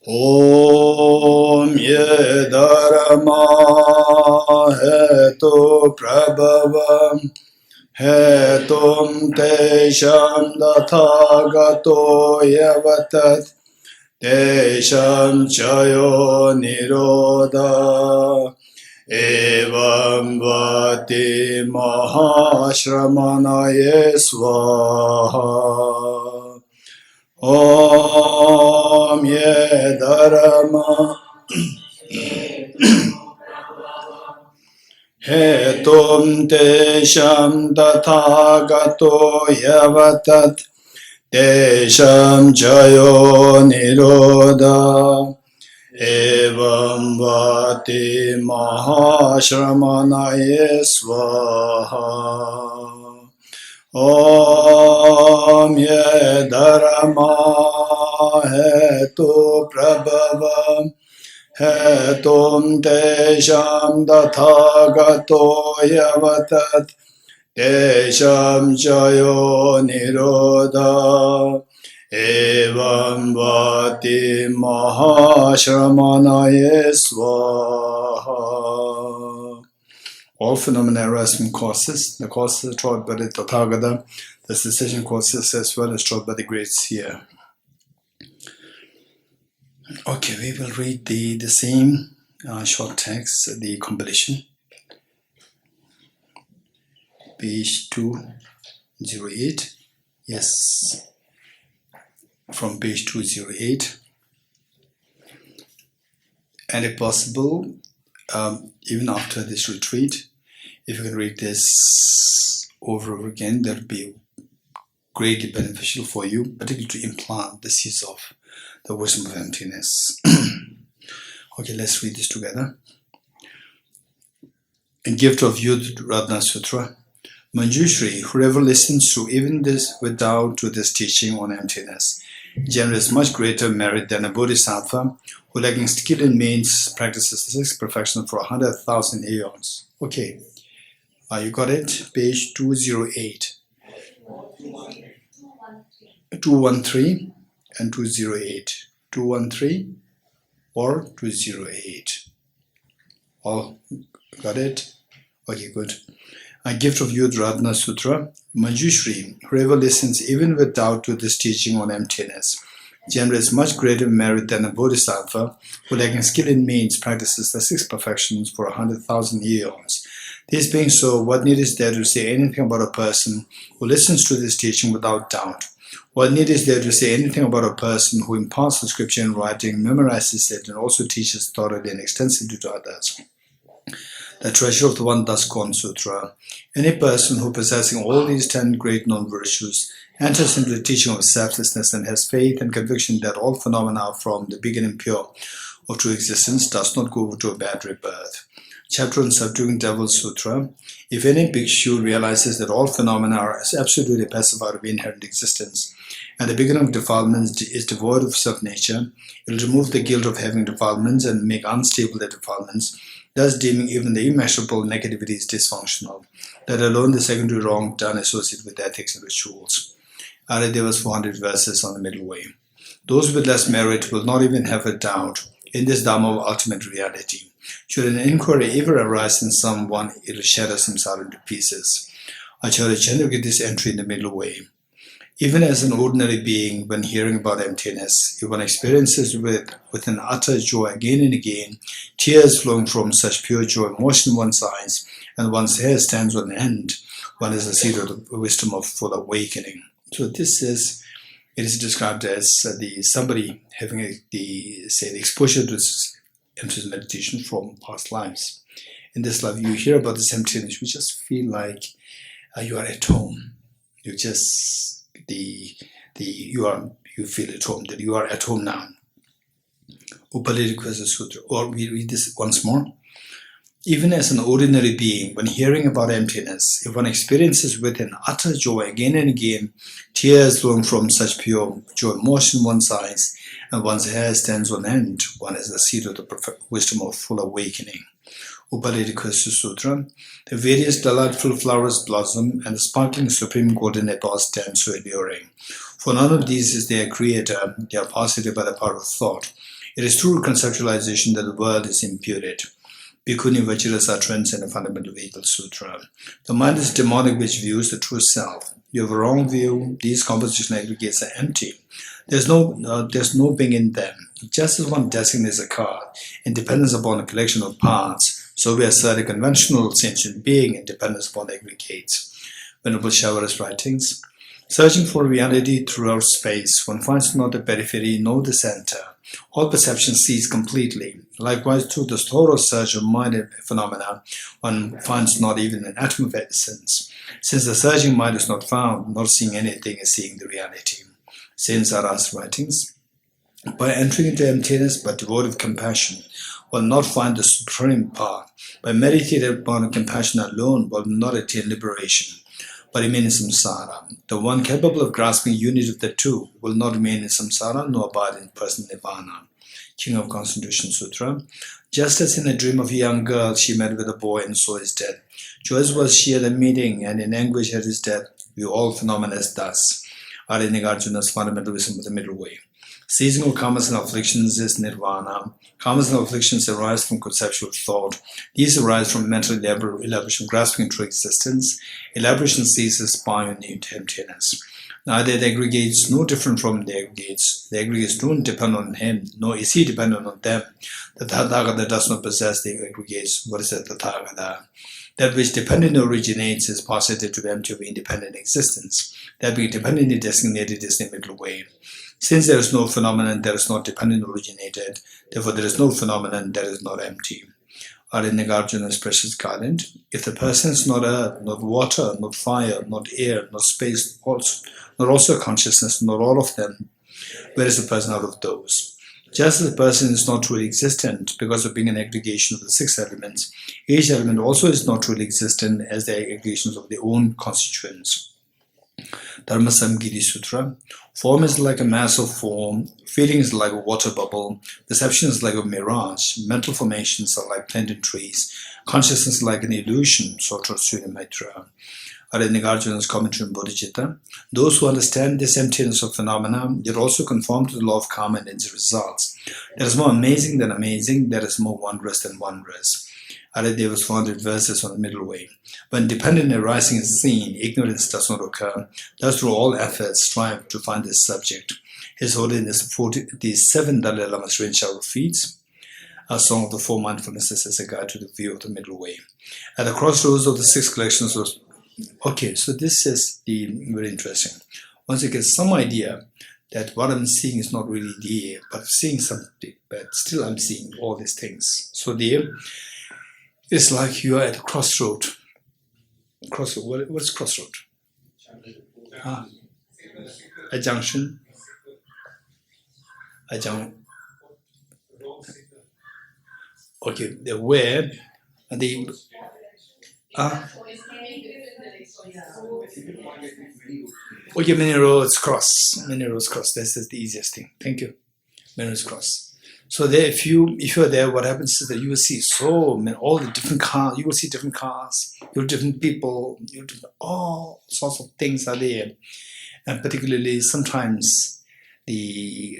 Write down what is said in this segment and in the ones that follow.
Om ye dharma hetu prabhavam hetum tesham dathagato yavatat tesham chayo nirodha evam vati mahashramanaye swaha. Om ye dharma hetum tesham tathagato yavatat tesham jayo nirodha evam vati mahashramanaye swaha. Om ye dharma hetu prabhavam hetum tesham dathagato yavatat tesham jayo nirodha evam vati mahashramanaye swaha. All phenomena arise from causes. The causes are taught by the Tathagata, the cessation causes as well as taught by the great seer. Okay, we will read the same short text, the compilation. Page 208. Yes, from page 208. And if possible, even after this retreat, if you can read this over and over again, that would be greatly beneficial for you, particularly to implant the seeds of the wisdom of emptiness. Okay, let's read this together. In gift of Yud Radha Sutra, Manjushri, whoever listens to even this without to this teaching on emptiness, generates much greater merit than a bodhisattva who, lacking skill in means, practices the sixth perfection for 100,000 aeons. Okay, you got it? Page 208. 213 and 208. 213 or 208. All got it? Okay, good. A gift of Yud Radha Sutra, Manjushri, whoever listens even with doubt to this teaching on emptiness, generates much greater merit than a bodhisattva who, lacking skill in means, practices the six perfections for 100,000 aeons. This being so, what need is there to say anything about a person who listens to this teaching without doubt? What need is there to say anything about a person who imparts the scripture in writing, memorizes it, and also teaches thoroughly and extensively to others? The treasure of the One Daskon Sutra. Any person who, possessing all these 10 great known virtues, enters into the teaching of selflessness and has faith and conviction that all phenomena are from the beginning pure of true existence, does not go to a bad rebirth. Chapter on Subduing Devil Sutra. If any bhikshu realizes that all phenomena are absolutely passive out of inherent existence, and the beginning of defilements is devoid of self-nature, it will remove the guilt of having defilements and make unstable the defilements, thus deeming even the immeasurable negativities dysfunctional, let alone the secondary wrong done associated with ethics and rituals. Aradeva's 400 verses on the middle way. Those with less merit will not even have a doubt in this Dhamma of ultimate reality. Should an inquiry ever arise in someone, it will shatter samsara into pieces. Acharya Chandra gave this entry in the middle way. Even as an ordinary being, when hearing about emptiness, if one experiences with an utter joy again and again, tears flowing from such pure joy, motion in one's eyes, and one's hair stands on end, one is the seed of the wisdom of full awakening. So this is, it is described as somebody having the exposure to this emptiness meditation from past lives. In this life, you hear about this emptiness, you just feel like you are at home. You just you feel at home, that you are at home now. Upalitikwasa Sutra. Or we read this once more. Even as an ordinary being, when hearing about emptiness, if one experiences with an utter joy again and again, tears flowing from such pure joy, motion in one's eyes, and one's hair stands on end, one is the seed of the perfect wisdom of full awakening. Upalitikwasa Sutra. The various delightful flowers blossom, and the sparkling supreme golden apple stands so alluring. For none of these is their creator, they are posited by the power of thought. It is through conceptualization that the world is imputed. Bhikkhuni Vajrasa transcend a fundamental vehicle sutra. The mind is demonic which views the true self. You have a wrong view. These compositional aggregates are empty. There's no being in them. Just as one designates a car in dependence upon a collection of parts, so we assert a conventional sentient being in dependence upon aggregates. Venerable Shavara's writings. Searching for reality throughout space, one finds not the periphery nor the center. All perception cease completely. Likewise, through the thorough search of mind and phenomena, one finds not even an atom of essence. Since the searching mind is not found, not seeing anything is seeing the reality. Saint Zara's writings. By entering into emptiness but devoid of compassion, one will not find the supreme path. By meditating upon compassion alone, one will not attain liberation, but remain in samsara. The one capable of grasping unity of the two will not remain in samsara nor abide in personal nirvana. King of Concentration Sutra. Just as in a dream of a young girl, she met with a boy and saw his death. Joyous was she at the meeting, and in anguish at his death, view all phenomena as thus. Nagarjuna's fundamental wisdom of the middle way. Ceasing of karmas and afflictions is nirvana. Karmas and afflictions arise from conceptual thought. These arise from mental elaboration, grasping into existence. Elaboration ceases by emptiness. Neither the aggregates nor different from the aggregates. The aggregates don't depend on him, nor is he dependent on them. The Tathagata does not possess the aggregates. What is the Tathagata? That which dependently originates is posited to the empty of independent existence. That being dependently designated is the middle way. Since there is no phenomenon that is not dependent originated, therefore there is no phenomenon that is not empty. Nagarjuna's precious guidance. If the person is not earth, not water, not fire, not air, not space, not also consciousness, not all of them, where is the person out of those? Just as the person is not truly existent because of being an aggregation of the 6 elements, each element also is not truly existent as the aggregations of their own constituents. Dharma Samgiti Sutra. Form is like a mass of form, feeling is like a water bubble, perception is like a mirage, mental formations are like planted trees, consciousness is like an illusion, Sotra Suna Maitra. Nagarjuna's commentary on Bodhicitta. Those who understand this emptiness of phenomena, yet also conform to the law of karma and its results. That is more amazing than amazing, that is more wondrous than wondrous. Deva's 400 verses on the middle way. When dependent arising is seen, ignorance does not occur. Thus, through all efforts, strive to find this subject. His Holiness, the 7 Dalai Lama's rain shower feeds, a song of the 4 mindfulnesses as a guide to the view of the middle way. At the crossroads of the 6 collections was. Okay, so this is very interesting. Once you get some idea that what I'm seeing is not really there, but I'm seeing something, but still I'm seeing all these things. So there, it's like you are at a crossroad. Crossroad. What's crossroad? A junction. A junction. Okay, the where the okay, many roads cross. Many roads cross. This is the easiest thing. Thank you. Many roads cross. So there, if you are there, what happens is that you will see all the different cars. You will see different cars. You will different people. All sorts of things are there, and particularly sometimes the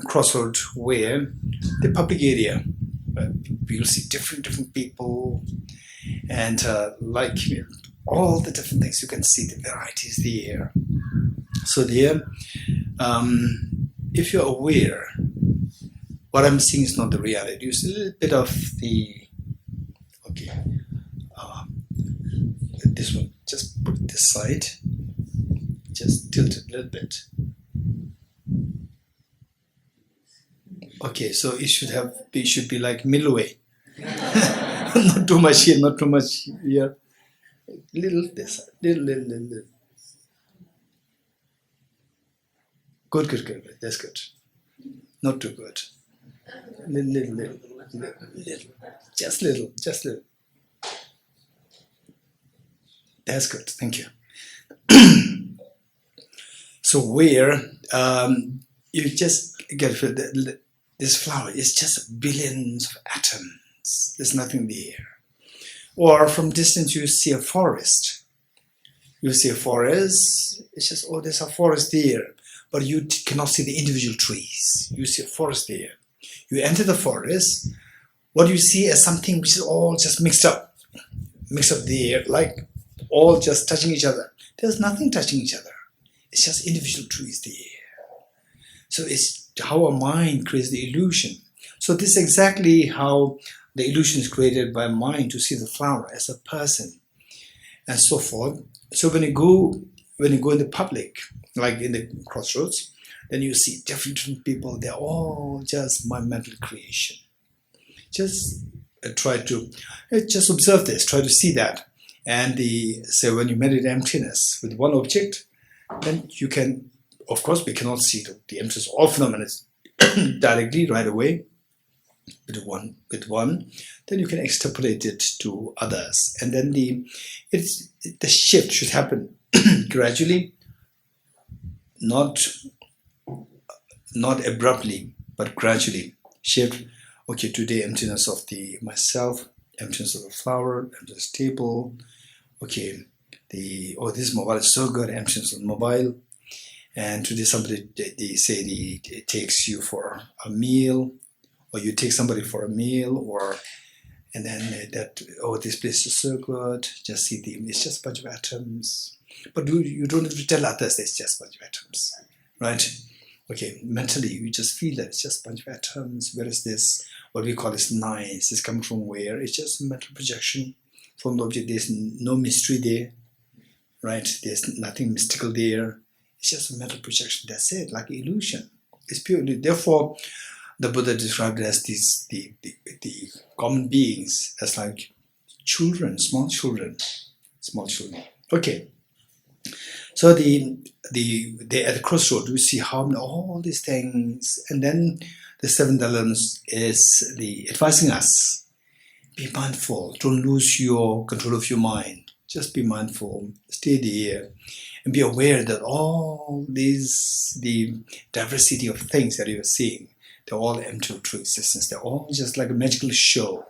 crossroad where the public area, you'll see different people, and all the different things you can see, the varieties there. So there, if you're aware, what I'm seeing is not the reality. You see a little bit of the, this one, just put it this side, just tilt it a little bit. Okay, so it should be like middle way. Not too much here, not too much here. Little this, little. Good. That's good. Not too good. Little. Just little. That's good. Thank you. So where you just get this flower is just billions of atoms. There's nothing there. Or from distance you see a forest. You see a forest. It's just there's a forest there. But you cannot see the individual trees. You see a forest there. You enter the forest, what you see as something which is all just mixed up the air, like all just touching each other. There's nothing touching each other. It's just individual trees there. So it's how our mind creates the illusion. So this is exactly how the illusion is created by mind to see the flower as a person and so forth. So when you go in the public, like in the crossroads, then you see different people. They're all just my mental creation. Just just observe this. Try to see that. And so when you meditate emptiness with one object, then you can, of course, we cannot see the emptiness of all phenomena directly right away. With one, then you can extrapolate it to others, and then the shift should happen gradually, not abruptly, but gradually. Shift. Okay, today emptiness of the myself, emptiness of the flower, emptiness table. Okay, this mobile is so good, emptiness of the mobile. And today somebody they say it takes you for a meal, or you take somebody for a meal, and then this place is so good. Just see it's just a bunch of atoms, but you don't have to tell others it's just a bunch of atoms, right? Okay, mentally you just feel that it's just a bunch of atoms. Where is this? What we call is nice. It's coming from where? It's just a mental projection from the object. There's no mystery there, right? There's nothing mystical there. It's just a mental projection. That's it, like illusion. It's purely. Therefore, the Buddha described it as the common beings as like children, small children. Okay. So they at the crossroad we see how all these things, and then the seven Dalamas is advising us: be mindful, don't lose your control of your mind. Just be mindful, stay there, and be aware that all the diversity of things that you are seeing, they're all empty of true existence. They're all just like a magical show.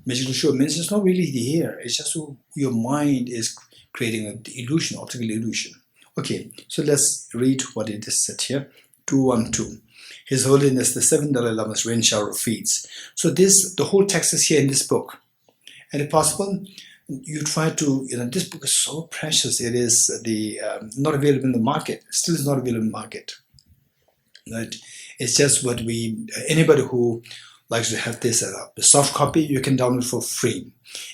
Magical show means it's not really there. It's just your mind is creating an illusion, optical illusion. Okay, so let's read what it is said here. 212. His Holiness, the seven Dalai Lamas rain shower of feeds. So the whole text is here in this book. And if possible, you try to, this book is so precious. It is not available in the market. It still is not available in the market. Right? It's just what anybody who likes to have this as a soft copy, you can download for free.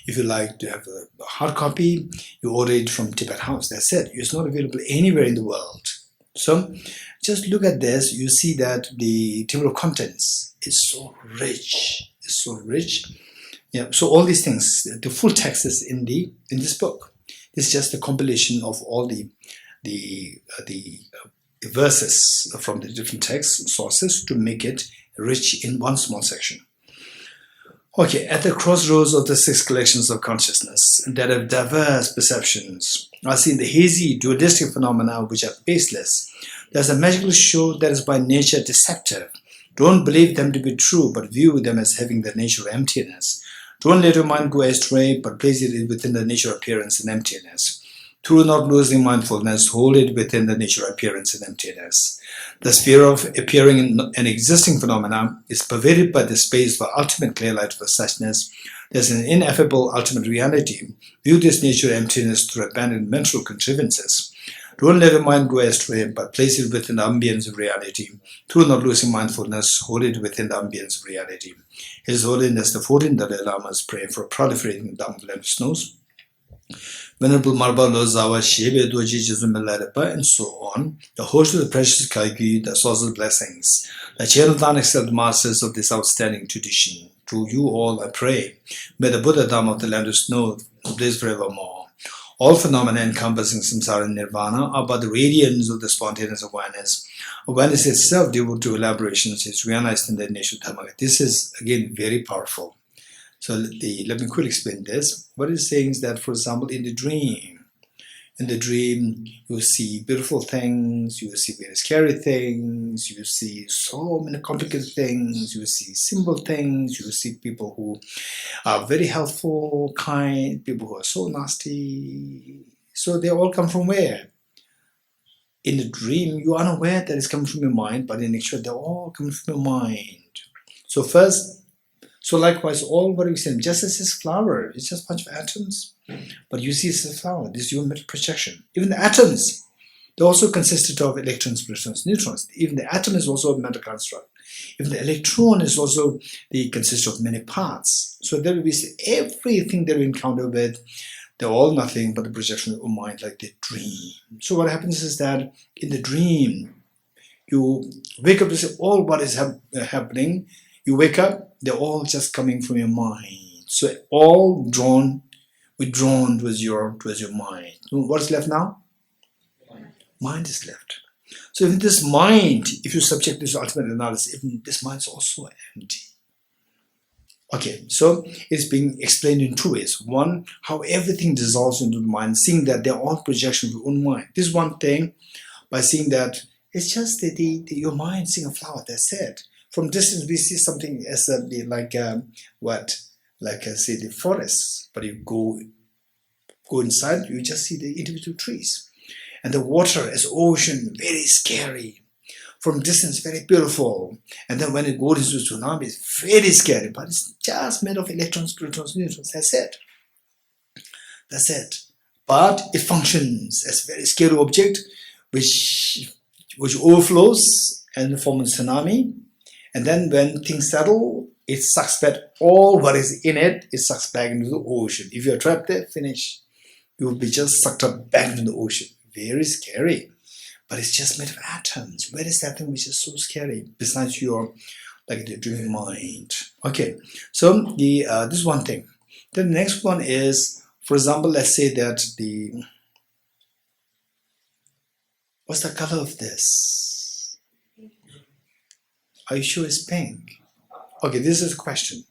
If you like to have a hard copy, you order it from Tibet House. That's it. It's not available anywhere in the world. So just look at this. You see that the table of contents is so rich. It's so rich. Yeah. So all these things, the full text is in this book. This is just a compilation of all the verses from the different text sources to make it rich in one small section. Okay, at the crossroads of the six collections of consciousness that have diverse perceptions, are seen the hazy dualistic phenomena which are baseless. There's a magical show that is by nature deceptive. Don't believe them to be true, but view them as having the nature of emptiness. Don't let your mind go astray, but place it within the nature of appearance and emptiness. Through not losing mindfulness, hold it within the nature of appearance and emptiness. The sphere of appearing and existing phenomena is pervaded by the space for ultimate clear light for suchness. There's an ineffable ultimate reality. View this nature of emptiness through abandoned mental contrivances. Don't let your mind go astray, but place it within the ambience of reality. Through not losing mindfulness, hold it within the ambience of reality. His Holiness the 14th Dalai Lama's prayer for proliferating Damdul and snows. Venerable Marba Lozawa, Shebe Dorji Jizumelaripa, and so on, the host of the precious Kaigi, the source of blessings, the channel unaccepted masters of this outstanding tradition. To you all I pray. May the Buddha Dhamma of the land of snow blaze forevermore. All phenomena encompassing samsara and nirvana are but the radiance of the spontaneous awareness. Awareness itself, due to elaborations, is realized in the nature of Dhamma. This is, again, very powerful. So let me quickly explain this. What it's saying is that, for example, in the dream, you see beautiful things, you see very scary things, you see so many complicated things, you see simple things, you see people who are very helpful, kind, people who are so nasty. So they all come from where? In the dream, you're unaware that it's coming from your mind, but in actual, they're all coming from your mind. So first, so likewise, all what we say, just as this flower, it's just a bunch of atoms, but you see it's a flower. This is your mental projection. Even the atoms, they also consisted of electrons, protons, neutrons. Even the atom is also a mental construct. Even the electron is also, they consist of many parts. So there will be everything that we encounter with, they're all nothing but the projection of mind, like the dream. So what happens is that in the dream, you wake up to say all what is happening. You wake up, they're all just coming from your mind. So all withdrawn towards your mind. What's left now? Mind is left. So if this mind, if you subject this to ultimate analysis, even this mind is also empty. Okay, so it's being explained in two ways. One, how everything dissolves into the mind, seeing that they're all projections of your own mind. This is one thing, by seeing that it's just your mind seeing a flower, that's it. From distance, we see something as say the forest, but you go inside, you just see the individual trees. And the water as ocean, very scary. From distance, very beautiful. And then when it goes into tsunami, it's very scary. But it's just made of electrons, protons, neutrons. That's it. That's it. But it functions as a very scary object, which overflows and forms a tsunami. And then when things settle, it sucks back all what is in it. It sucks back into the ocean. If you're trapped there, finish. You will be just sucked up back into the ocean. Very scary, but it's just made of atoms. Where is that thing which is so scary? Besides your, like the dreaming mind. Okay, so this is one thing. Then the next one is, for example, let's say that what's the color of this? Are you sure it's pink? Okay, this is a question,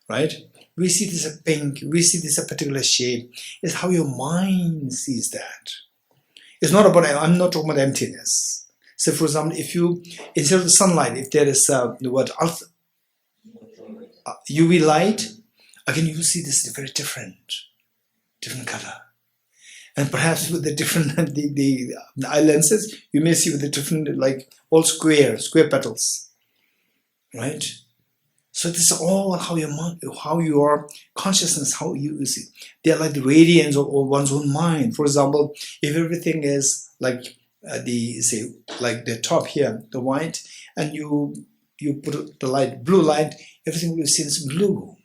right? We see this as pink. We see this a particular shape. It's how your mind sees that. It's not about, I'm not talking about emptiness. So for example, if you, instead of the sunlight, if there is UV light, again you will see this very different color. And perhaps with the different, the eye lenses, you may see with the different, like all square petals, right? So this is all how your mind, how your consciousness, how you see. They're like the radiance of one's own mind. For example, if everything is like the top here, the white, and you put the light, blue light, everything will be seen as blue.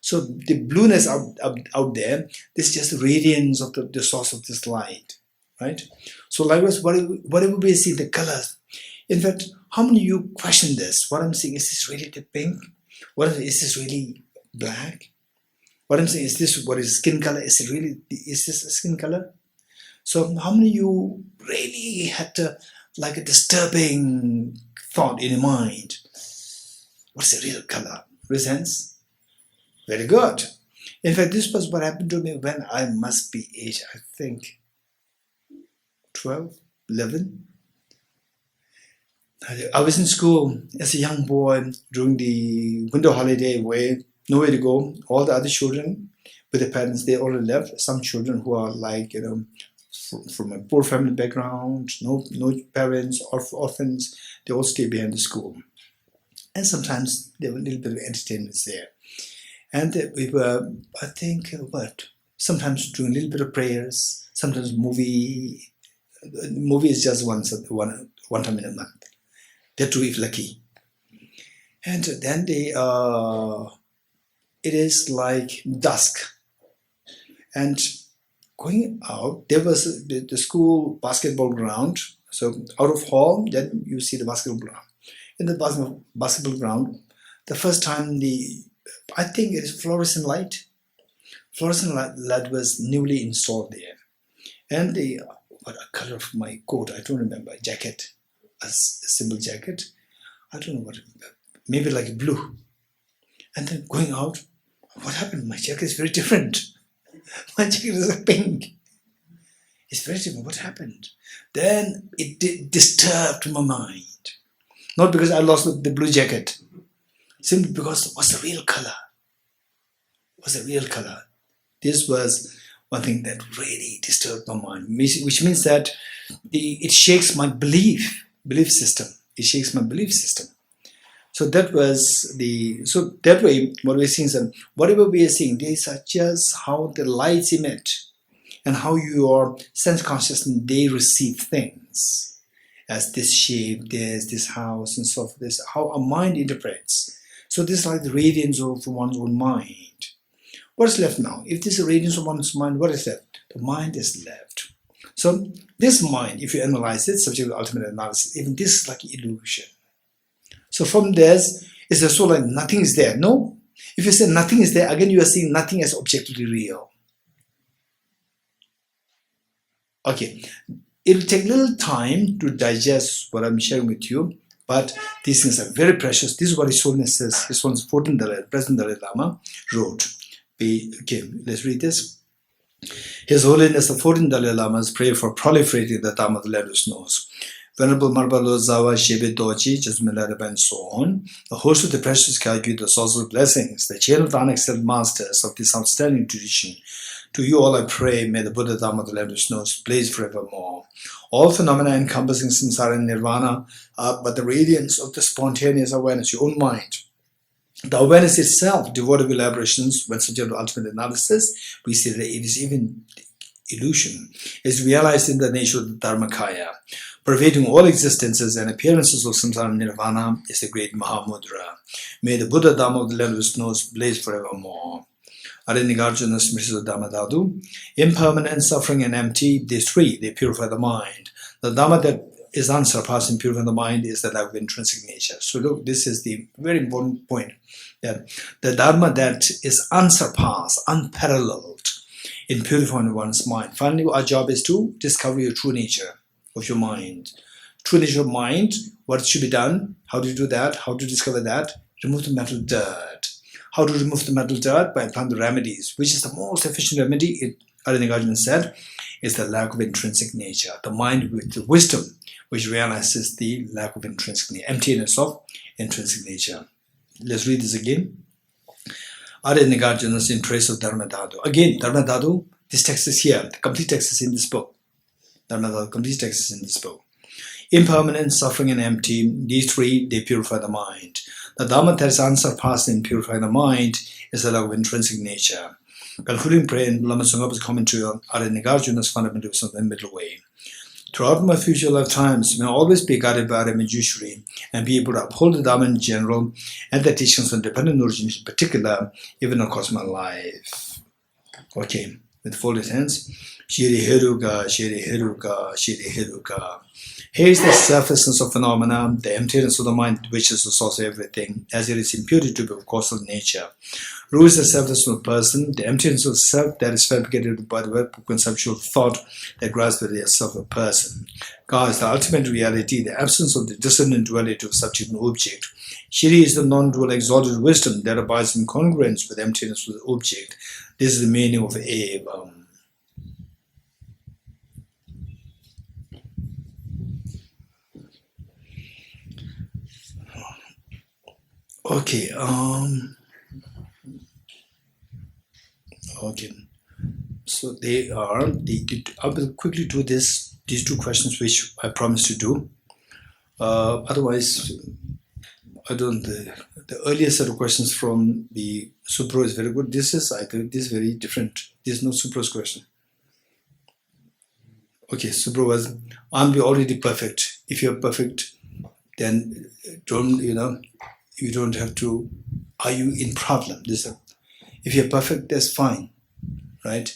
So the blueness out there, this is just the radiance of the source of this light, right? So likewise, whatever we see, the colors. In fact, how many of you question this? What I'm saying, is this really the pink? Is this really black? What I'm saying, is this what is skin color? Is this a skin color? So how many of you really had like a disturbing thought in your mind? What's the real color? Presents? Very good. In fact, this was what happened to me when I must be age, I think, 12, 11. I was in school as a young boy during the winter holiday where nowhere to go. All the other children with their parents, they already left. Some children who are like, from a poor family background, no parents, or orphans, they all stay behind the school. And sometimes there were a little bit of entertainments there. And we were, I think, sometimes doing a little bit of prayers, sometimes movie. Movie is just one time in a month. That too if lucky. And then it is like dusk. And going out, there was the school basketball ground. So out of hall, then you see the basketball ground. In the basketball ground, the first time I think it is fluorescent light. Fluorescent light was newly installed there. And what color of my coat, I don't remember, jacket. A simple jacket, I don't know what, maybe like blue. And then going out, what happened? My jacket is very different. My jacket is like pink. It's very different. What happened? Then it disturbed my mind. Not because I lost the blue jacket, simply because what's the real color? What's the real color? This was one thing that really disturbed my mind, which means that it shakes my belief system. It shakes my belief system. So that was so that way what we're seeing is whatever we are seeing, these are just how the lights emit and how your sense consciousness, they receive things as this shape, this house, and so forth. This how a mind interprets. So this is like the radiance of one's own mind. What is left now? If this is a radiance of one's mind, what is left? The mind is left. So this mind, if you analyze it, subject to ultimate analysis, even this is like illusion. So from this, is there so like nothing is there? No. If you say nothing is there, again you are seeing nothing as objectively real. Okay. It will take a little time to digest what I'm sharing with you, but these things are very precious. This is what His Holiness says. His Holiness 14th Dalai, President Dalai Lama wrote. Okay, let's read this. His Holiness the 14th Dalai Lama's prayer for proliferating the Dharma of the land of snows. Venerable Marbalo Zawa Shebe Dorji, Jasmine and so on, the host of the precious Kagyu, the source of blessings, the chain of the unexcelled masters of this outstanding tradition. To you all I pray, may the Buddha Dharma of the land of snows blaze forevermore. All phenomena encompassing samsara and nirvana are but the radiance of the spontaneous awareness, your own mind. The awareness itself, devoid of elaborations, when subject to ultimate analysis, we see that it is even illusion, is realized in the nature of the Dharmakaya. Pervading all existences and appearances of samsara and nirvana is the great Mahamudra. May the Buddha Dharma of the land of snows blaze forevermore. Nagarjuna Smriti Damdul. Impermanent, suffering, and empty, these three, they purify the mind. The Dharma that is unsurpassed in purifying the mind is the lack of intrinsic nature. So look, this is the very important point, that the Dharma that is unsurpassed, unparalleled in purifying one's mind. Finally, our job is to discover your true nature of your mind. True nature of mind, what should be done, how to do that, how to discover that, remove the mental dirt. How to remove the mental dirt? By applying the remedies, which is the most efficient remedy, Nagarjuna said, is the lack of intrinsic nature. The mind with the wisdom, which realizes the lack of intrinsic nature, emptiness of intrinsic nature. Let's read this again. Nagarjuna's in praise of Dharmadhatu. Again, Dharmadhatu, this text is here. The complete text is in this book. Dharmadhatu, complete text is in this book. Impermanent, suffering, and empty, these three, they purify the mind. The Dharma that is unsurpassed in purifying the mind is the lack of intrinsic nature. Concluding prayer in Lama Tsongkhapa's commentary on Nagarjuna's fundamentals of the middle way. Throughout my future lifetimes, may I always be guided by Arama Jushri and be able to uphold the Dharma in general and the teachings on dependent origins in particular, even across my life. Okay, with folded hands. Shiri Heruka, Shiri Heruka, Shiri Heruka. Here is the selflessness of phenomena, the emptiness of the mind, which is the source of everything, as it is imputed to be of causal nature. Ru is the selflessness of person, the emptiness of self that is fabricated by the web of conceptual thought that grasps the self of person. Ka is the ultimate reality, the absence of the dissonant duality of subject and object. Shiri is the non-dual exalted wisdom that abides in congruence with the emptiness of the object. This is the meaning of Evam. Okay, okay. So I will quickly do these two questions which I promised to do. Otherwise, I don't. The earlier set of questions from the Supro is very good. This is very different. This is no Supro's question. Okay, Supro was, aren't we already perfect? If you're perfect, then you don't have to. Are you in problem? If you're perfect, that's fine, right?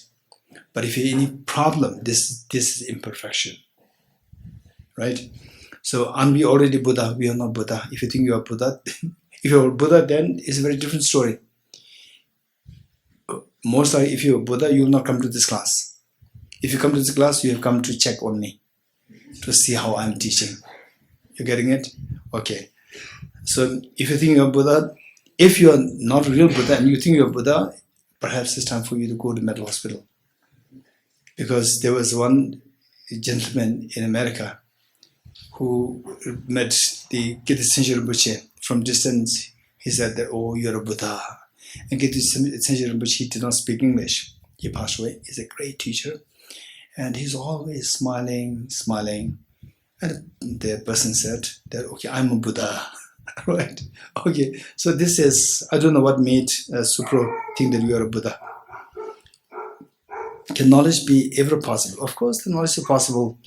But if you're in any problem, this is imperfection, right? So, aren't we already Buddha? We are not Buddha. If you think you are Buddha, if you're Buddha, then it's a very different story. Most likely, if you're Buddha, you will not come to this class. If you come to this class, you have come to check on me, to see how I'm teaching. You're getting it? Okay. So if you think you're Buddha, if you're not real Buddha and you think you're Buddha, perhaps it's time for you to go to mental hospital. Because there was one gentleman in America who met the Geshe Rinpoche from distance. He said that, oh, you're a Buddha. And Geshe Rinpoche, he did not speak English. He passed away. He's a great teacher. And he's always smiling. And the person said that, okay, I'm a Buddha. Right? Okay, so this is, I don't know what made Supro think that you are a Buddha. Can knowledge be ever possible? Of course, the knowledge is possible.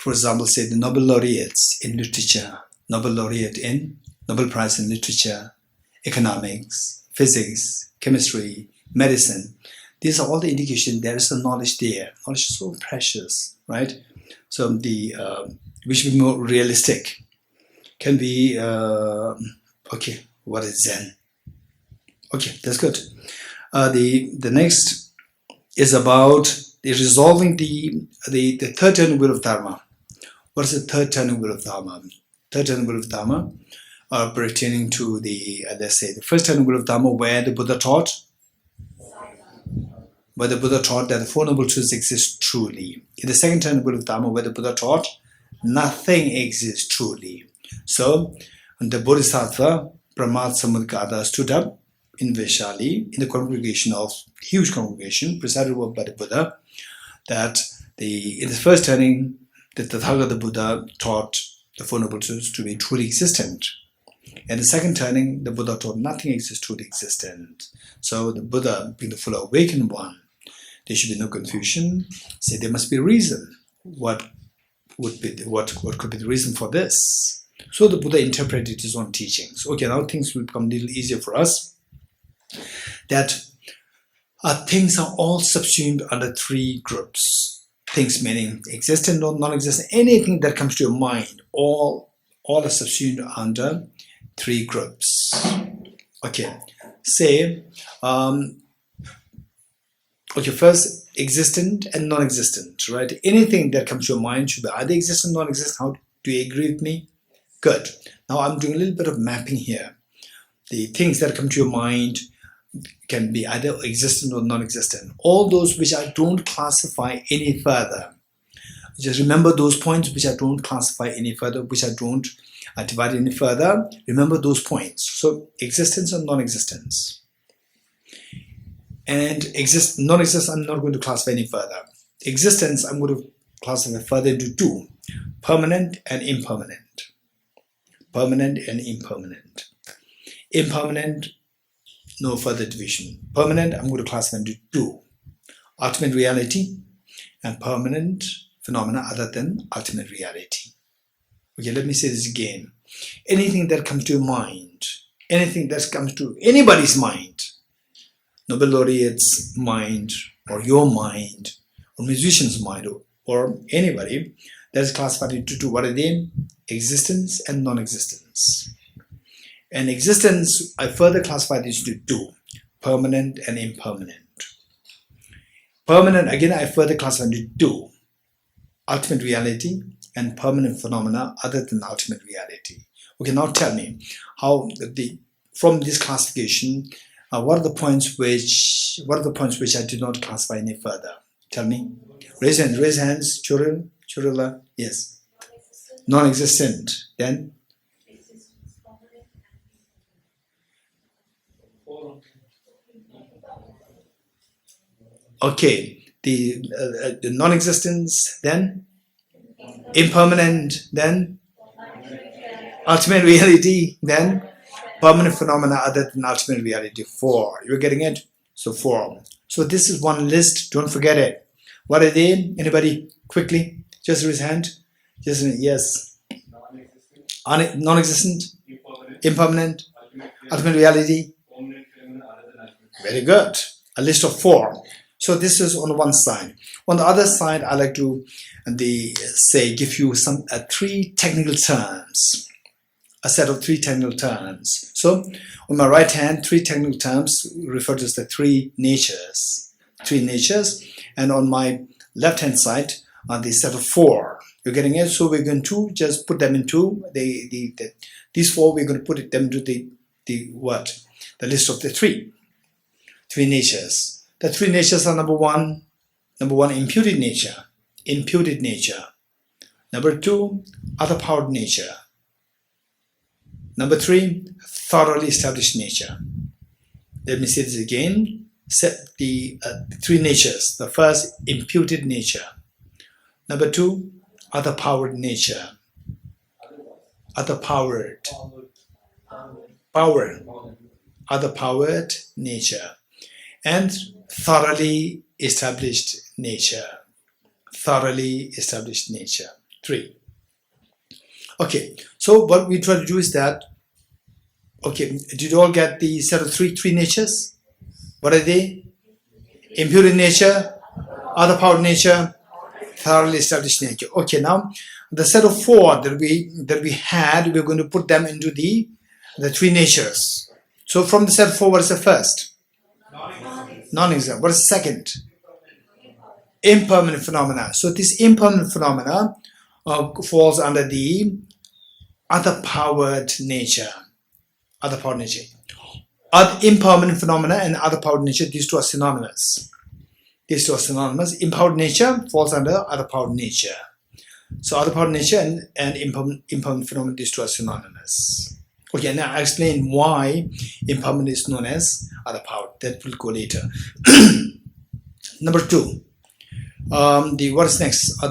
For example, say the Nobel laureates in literature, Nobel laureate in Nobel Prize in literature, economics, physics, chemistry, medicine. These are all the indication there is a knowledge there. Knowledge is so precious, right? So we should be more realistic. Can be okay. What is Zen? Okay, that's good. The next is about the resolving the third turning wheel of Dharma. What is the third turning wheel of Dharma? Third turning wheel of Dharma pertaining to the let's say the first turning wheel of Dharma, where the Buddha taught. Where the Buddha taught that the Four Noble Truths exist truly. In the second turning wheel of Dharma, where the Buddha taught nothing exists truly. So the Bodhisattva Brahma Samudgata stood up in Vaishali in the congregation of huge congregation presided over by the Buddha, that in the first turning the Tathagata Buddha taught the Four Noble Truths to be truly existent. In the second turning, the Buddha taught nothing exists truly existent. So the Buddha, being the full awakened one, there should be no confusion. Say there must be a reason. What could be the reason for this? So the Buddha interpreted his own teachings. Okay, now things will become a little easier for us. That things are all subsumed under three groups. Things meaning existent or non-existent. Anything that comes to your mind, all are subsumed under three groups. Okay, say, okay, first, existent and non-existent, right? Anything that comes to your mind should be either existent or non-existent. How do you agree with me? Good. Now I'm doing a little bit of mapping here. The things that come to your mind can be either existent or non-existent. All those which I don't classify any further. Just remember those points which I don't classify any further, which I don't divide any further. Remember those points. So existence and non-existence. And non-existence, I'm not going to classify any further. Existence, I'm going to classify further into two: permanent and impermanent. Permanent and impermanent. Impermanent, no further division. Permanent, I'm going to classify into two: ultimate reality and permanent phenomena other than ultimate reality. Okay, let me say this again. Anything that comes to your mind, anything that comes to anybody's mind, Nobel laureate's mind, or your mind, or musician's mind, or anybody, that is classified into two. What are they? Existence and non-existence. And existence, I further classify this into two: permanent and impermanent. Permanent, again, I further classify into two: ultimate reality and permanent phenomena other than ultimate reality. Okay, now tell me, how from this classification, what are the points which I did not classify any further? Tell me. Raise hands. Churila, yes. Non-existent. Then? Okay. The non-existence, then? Impermanent, then? Ultimate reality, then? Permanent phenomena other than ultimate reality. 4. You're getting it? So 4. So this is one list. Don't forget it. What are they? Anybody? Quickly. Just raise hand. Just yes. Non-existent. Impermanent. Ultimate reality. Very good. A list of 4. So this is on one side. On the other side, I like to give you some 3 technical terms. A set of 3 technical terms. So on my right hand, 3 technical terms refer to as the 3 natures. 3 natures. And on my left hand side are the set of 4. You're getting it? So we're going to just put them into these 4. We're going to put them into the list of the 3 natures. The 3 natures are number one, imputed nature. Number 2, other powered nature. Number 3, thoroughly established nature. Let me say this again. Set the 3 natures. The first, imputed nature. Number 2, other powered nature. Other powered. power, other powered nature, and thoroughly established nature. Thoroughly established nature. 3. Okay, so what we try to do is that, okay, did you all get the set of three natures? What are they? Impure nature, other powered nature, thoroughly established nature. Okay, now the set of 4 that we had, we're going to put them into the 3 natures. So from the set of 4, what is the first? Non-existent. What is the second? Impermanent phenomena. So this impermanent phenomena falls under the other powered nature. Other powered nature. Impermanent phenomena and other powered nature, these two are synonymous. These two are synonymous. Impowered nature falls under other powered nature. So other powered nature and impermanent phenomena, these two are synonymous. Okay, now I'll explain why impermanent is known as other powered. That will go later. Number 2. What is next?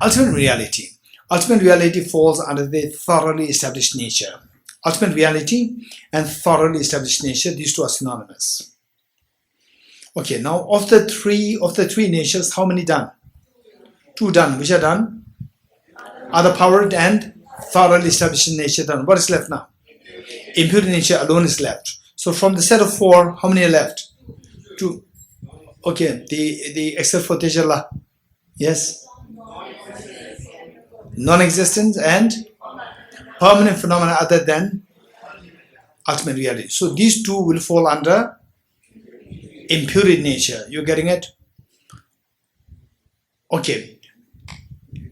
Ultimate reality. Ultimate reality falls under the thoroughly established nature. Ultimate reality and thoroughly established nature, these two are synonymous. Okay, now of the three natures, how many done? 2 done. Which are done? Other powered and thoroughly established nature done. What is left now? Impure nature alone is left. So from the set of 4, how many are left? 2. Okay, the except for Tejala. Yes. Non-existent and permanent phenomena other than ultimate reality. So these 2 will fall under impure nature. You're getting it? Okay.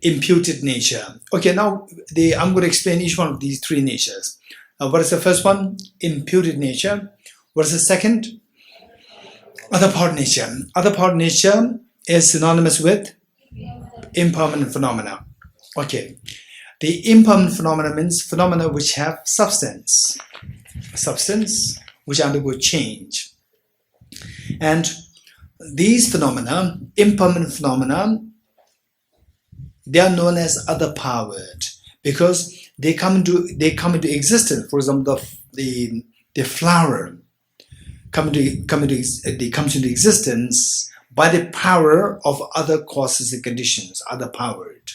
Imputed nature. Okay, now I'm going to explain each one of these 3 natures. What is the first one? Imputed nature. What is the second? Other powered nature. Other powered nature is synonymous with impermanent phenomena. Okay. The impermanent phenomena means phenomena which have substance which undergo change. And these phenomena, impermanent phenomena, they are known as other powered because they come into existence. For example, the flower comes into existence by the power of other causes and conditions, other powered.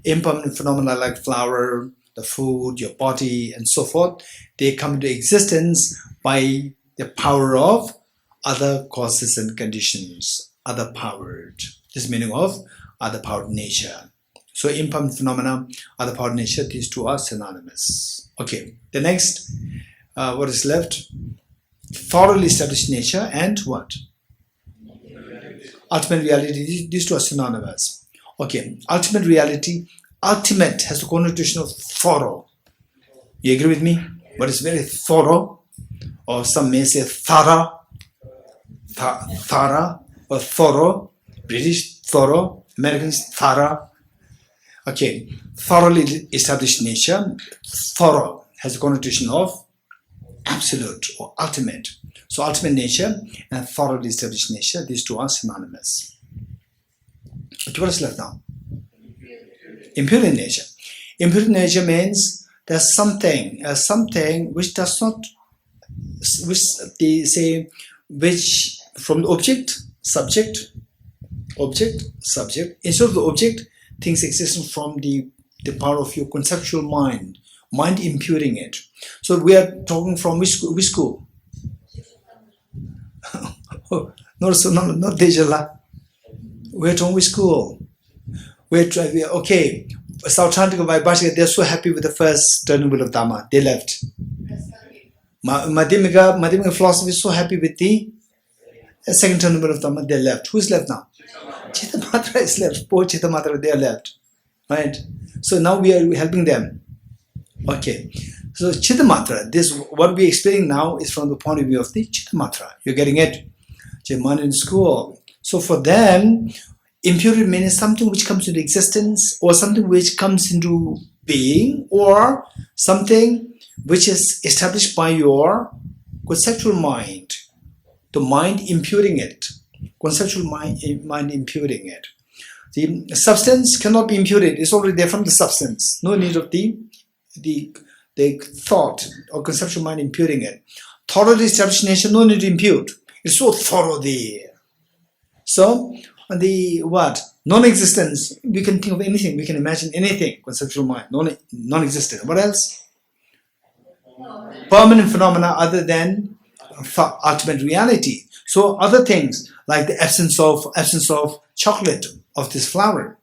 Impermanent phenomena like flower, the food, your body, and so forth, they come into existence by the power of other causes and conditions, other powered. This is meaning of other powered nature. So impermanent phenomena, other powered nature, these 2 are synonymous. Okay, the next, what is left? Thoroughly established nature and what? Ultimate reality, these 2 are synonymous. Okay, ultimate reality, ultimate has the connotation of thorough. You agree with me? But it's very thorough, or some may say thorough, or thorough, British thorough, Americans thorough. Okay, thoroughly established nature, thorough has a connotation of absolute or ultimate. So ultimate nature and thoroughly established nature, these 2 are synonymous. Okay, what is left now? Impure nature. Impure nature means there's something which does not, which from the object, subject, instead of the object, things existing from the power of your conceptual mind imputing it. So we are talking from which school? Not Dejala. We're talking which school? Okay. South Antarctica by Bashka, they're so happy with the first turning wheel of Dharma. They left. Madhyamika philosophy is so happy with the second turning wheel of Dharma. They left. Who's left now? Chittamatra is left. Poor Chittamatra, they are left. Right? So now we are helping them. Okay. So Chittamatra, this what we're explaining now is from the point of view of the Chittamatra. You're getting it? Jaman in school. So for them, impurity means something which comes into existence, or something which comes into being, or something which is established by your conceptual mind. The mind imputing it. Conceptual mind imputing it. The substance cannot be imputed. It's already there from the substance. No need of the the thought or conceptual mind imputing it. Thoroughly established nature, no need to impute. It's so thorough there. So, on the what? Non-existence, we can think of anything, we can imagine anything, conceptual mind, non-existent. What else? Permanent phenomena other than ultimate reality. So other things like the absence of chocolate, of this flower,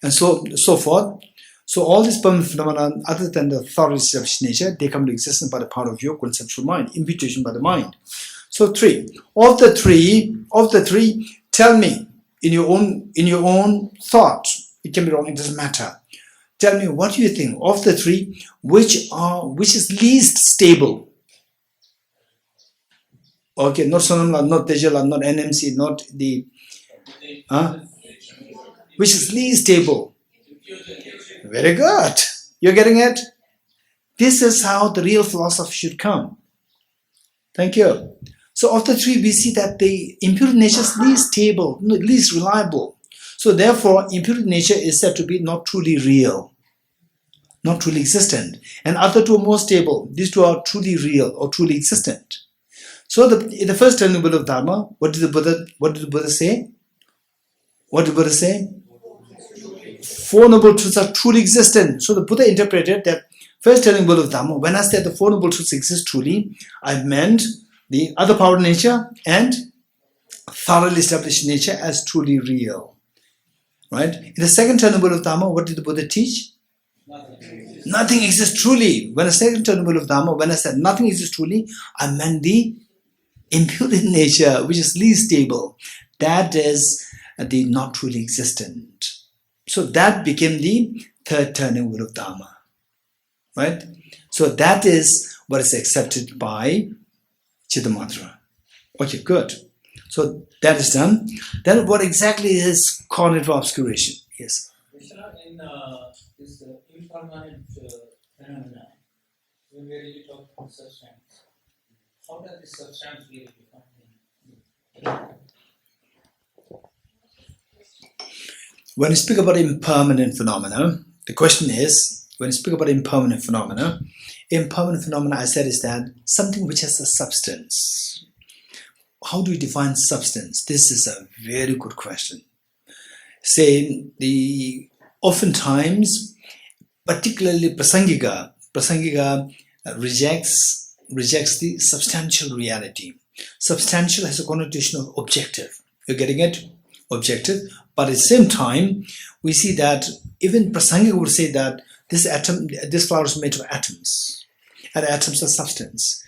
and so forth. So all these permanent phenomena other than the thoroughly established nature, they come to existence by the power of your conceptual mind, imputation by the mind. So of the three, tell me in your own thought. It can be wrong, it doesn't matter. Tell me, what do you think of the three, which is least stable? Okay, not Sonamla, not Tejala, not NMC, not the which is least stable. Very good. You're getting it? This is how the real philosophy should come. Thank you. So of the three, we see that the imputed nature is least stable, least reliable. So therefore, imputed nature is said to be not truly real, not truly existent. And other two are more stable. These two are truly real or truly existent. So in the first turning Buddha of Dharma, what did the Buddha say? What did the Buddha say? Four Noble Truths are truly existent. So the Buddha interpreted that first telling Buddha of Dharma, when I said the Four Noble Truths exist truly, I meant the other power nature and thoroughly established nature as truly real. Right? In the second telling Buddha of Dharma, what did the Buddha teach? Nothing exists truly. When I said telling Buddha of Dharma, when I said nothing exists truly, I meant the imputed nature, which is least stable. That is the not truly existent. So that became the third turning wheel of Dharma. Right? So that is what is accepted by Chittamatra. Okay, good. So that is done. Then what exactly is cognitive obscuration? Yes. In this impermanent phenomena, when we really talk about substance, how does this substance really become? When you speak about impermanent phenomena, the question is, when you speak about impermanent phenomena, I said, is that something which has a substance. How do you define substance? This is a very good question. Say, oftentimes, particularly Prasangika rejects the substantial reality. Substantial has a connotation of objective. You're getting it? Objective. But at the same time, we see that even Prasangika would say that this flower is made of atoms, and atoms are substance.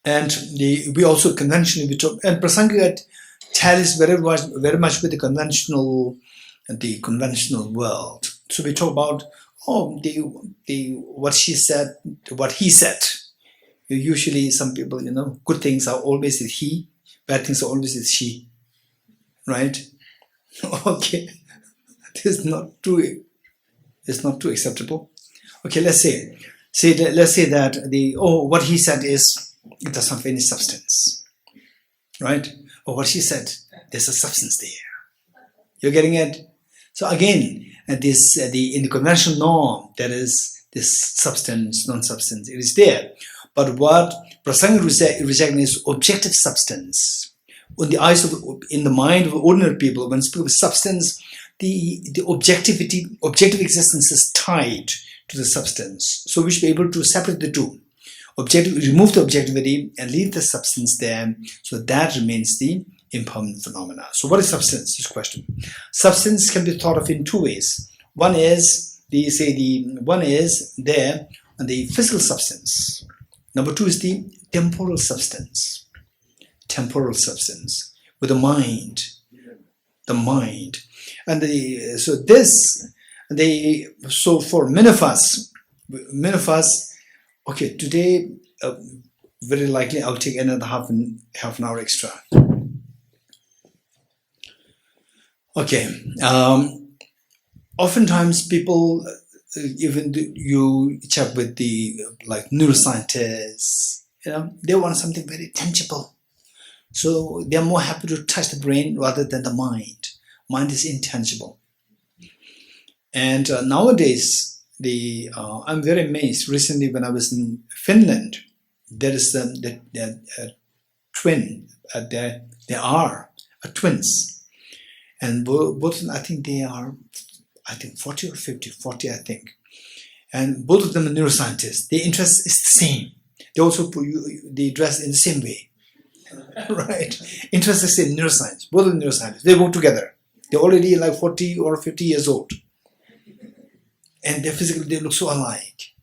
And we also conventionally talk, and Prasangika tallies very much with the conventional world. So we talk about what she said, what he said. Usually, some people, good things are always with he, bad things are always with she. Right? Okay. This is not too. It's not too acceptable. Okay, let's say that what he said is it doesn't have any substance. Right? Or what she said, there's a substance there. You're getting it? So again, in the conventional norm, there is this substance, non-substance. It is there. But what Prasanga rejecting is objective substance. In the eyes in the mind of ordinary people, when speak of substance, the objective existence is tied to the substance. So we should be able to separate the two. Remove the objectivity and leave the substance there. So that remains the impermanent phenomena. So what is substance? This question. Substance can be thought of in two ways. One is the physical substance. Number two is the temporal substance. Temporal substance with the mind. And so for many of us, okay, today very likely I'll take another half an hour extra. Okay, oftentimes people, even you chat with the neuroscientists, they want something very tangible. So they are more happy to touch the brain rather than the mind. Mind is intangible. And nowadays, I'm very amazed. Recently, when I was in Finland, there is the twin. They are twins, and both of them, I think they are, 40 or 50, 40, I think. And both of them are neuroscientists. Their interest is the same. They also they dress in the same way, right? Interest is in neuroscience. Both of them neuroscientists. They work together. They're already like 40 or 50 years old, and they look so alike,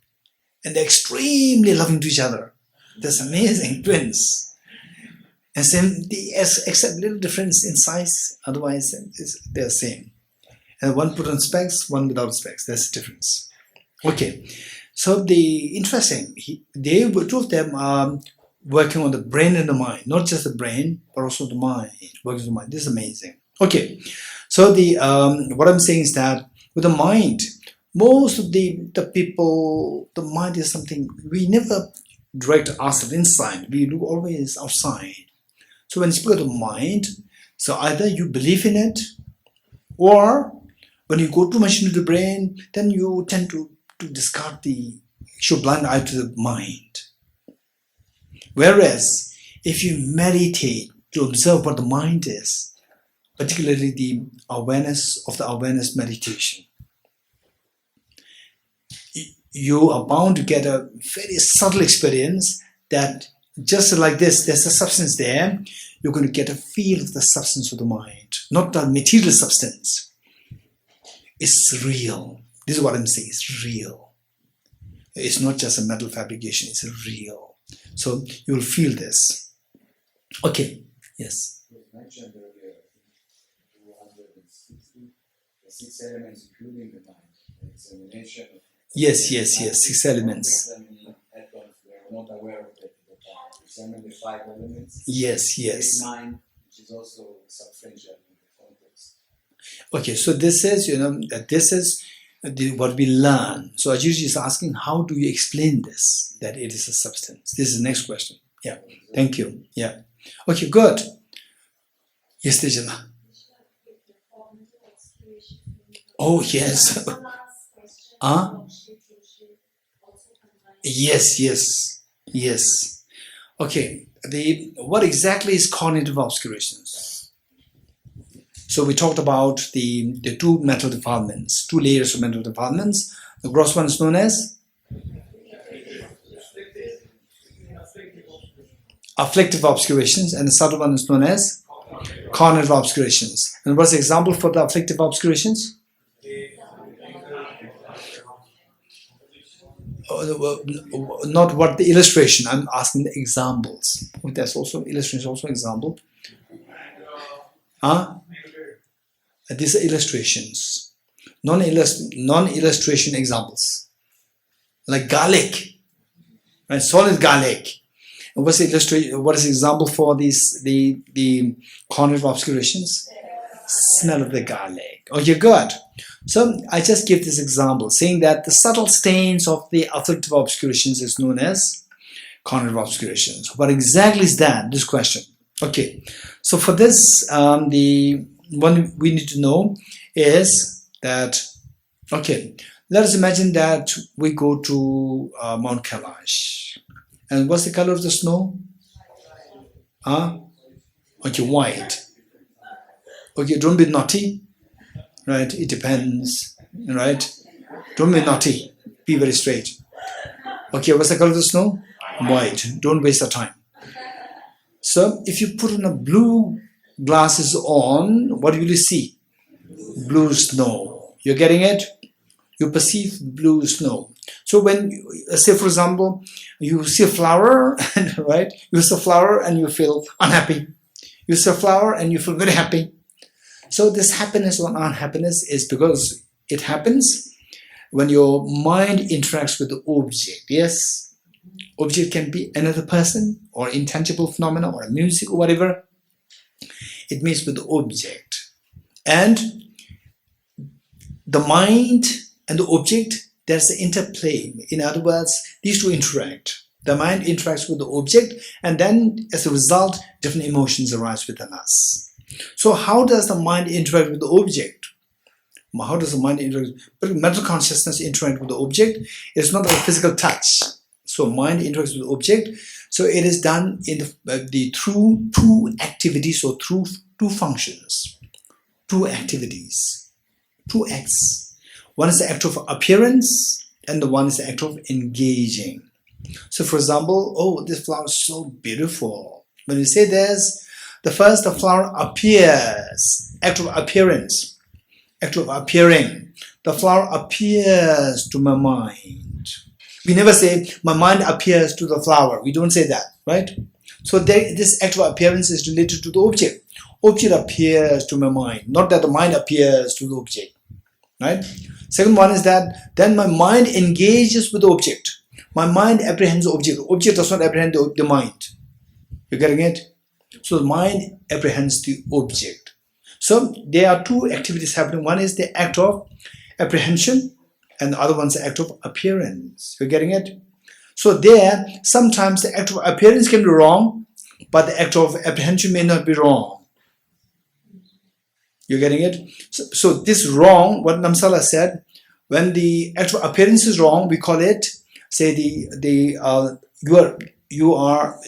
and they're extremely loving to each other. That's amazing, twins. And same, except little difference in size. Otherwise, they're the same. And one put on specs, one without specs. That's the difference. Okay, so interesting. Two of them are working on the brain and the mind, not just the brain, but also the mind. Working on the mind. This is amazing. Okay, so what I'm saying is that with the mind, most of the people, the mind is something we never direct ourselves inside. We look always outside. So when you speak of the mind, so either you believe in it, or when you go too much into the brain, then you tend to discard show blind eye to the mind. Whereas if you meditate to observe what the mind is, particularly the awareness of the awareness meditation, you are bound to get a very subtle experience that just like this, there's a substance there, you're going to get a feel of the substance of the mind, not the material substance. It's real. This is what I'm saying, it's real. It's not just a mental fabrication, it's real. So you will feel this. Okay, yes. You mentioned earlier, 260, the 6 elements including the mind, the examination of Yes, 6 elements. Examining atoms, we are not aware of it at the time. Examine the 5 elements. Yes. Mind, which is also substantial in the context. Okay, so this is, this is what we learn. So Ajit is asking, how do you explain this, that it is a substance? This is the next question. Yeah, thank you. Yeah. Okay, good. Yes, Tejala. Oh, yes. Yes. Okay, what exactly is cognitive obscurations? So we talked about the two mental defilements, 2 layers of mental defilements. The gross one is known as afflictive obscurations, and the subtle one is known as cognitive obscurations. And what's the example for the afflictive obscurations? Not what the illustration, I'm asking the examples. That's also illustration, also example. These are illustrations, non-illustration examples, like garlic, right? Solid garlic. And what's the illustration? What is the example for these the cognitive obscurations? Smell of the garlic. Okay, good. So I just give this example, saying that the subtle stains of the afflictive obscurations is known as cognitive obscurations. What exactly is that? This question. Okay. So for this, the one we need to know is that, okay, let us imagine that we go to Mount Kailash. And what's the color of the snow? Okay, white. Okay, don't be naughty. Right, it depends, right? Don't be naughty, be very straight. Okay, what's the color of the snow? White, don't waste our time. So, if you put on a blue glasses on, what will you see? Blue snow. You're getting it? You perceive blue snow. So when, say for example, you see a flower, right? You see a flower and you feel unhappy. You see a flower and you feel very happy. So this happiness or unhappiness is because it happens when your mind interacts with the object. Yes, object can be another person or intangible phenomena or music or whatever. It means with the object. And the mind and the object, there's an interplay. In other words, these two interact. The mind interacts with the object, and then as a result, different emotions arise within us. So how does the mind interact with the object? How does the mind interact? But mental consciousness interact with the object. It's not like a physical touch. So mind interacts with the object. So it is done in the through two activities or through two functions, two activities, two acts. One is the act of appearance, and the one is the act of engaging. So, for example, oh, this flower is so beautiful. When you say this, the flower appears, act of appearance. Act of appearing. The flower appears to my mind. We never say, my mind appears to the flower. We don't say that, right? So this act of appearance is related to the object. Object appears to my mind, not that the mind appears to the object, right? Second one is that then my mind engages with the object. My mind apprehends the object. The object does not apprehend the mind. You're getting it? So the mind apprehends the object. So there are two activities happening. One is the act of apprehension and the other one's the act of appearance. You're getting it? So there, sometimes the act of appearance can be wrong, but the act of apprehension may not be wrong. You're getting it? So this wrong, what Namsala said, when the act of appearance is wrong, we call it, say you are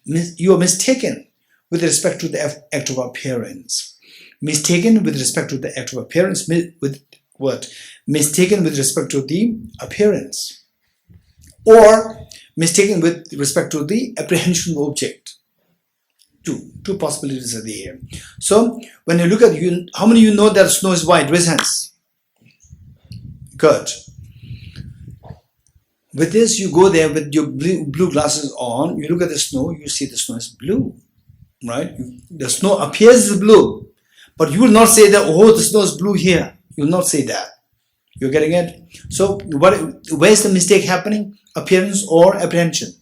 mistaken with respect to the act of appearance. Mistaken with respect to the act of appearance, with what? Mistaken with respect to the appearance, or mistaken with respect to the apprehension of object. Two possibilities are there. So when you look at how many of you know that snow is white? Raise hands. Good. With this, you go there with your blue glasses on. You look at the snow. You see the snow is blue, right? The snow appears as blue. But you will not say that, oh, the snow is blue here. You will not say that. You're getting it? So where is the mistake happening? Appearance or apprehension?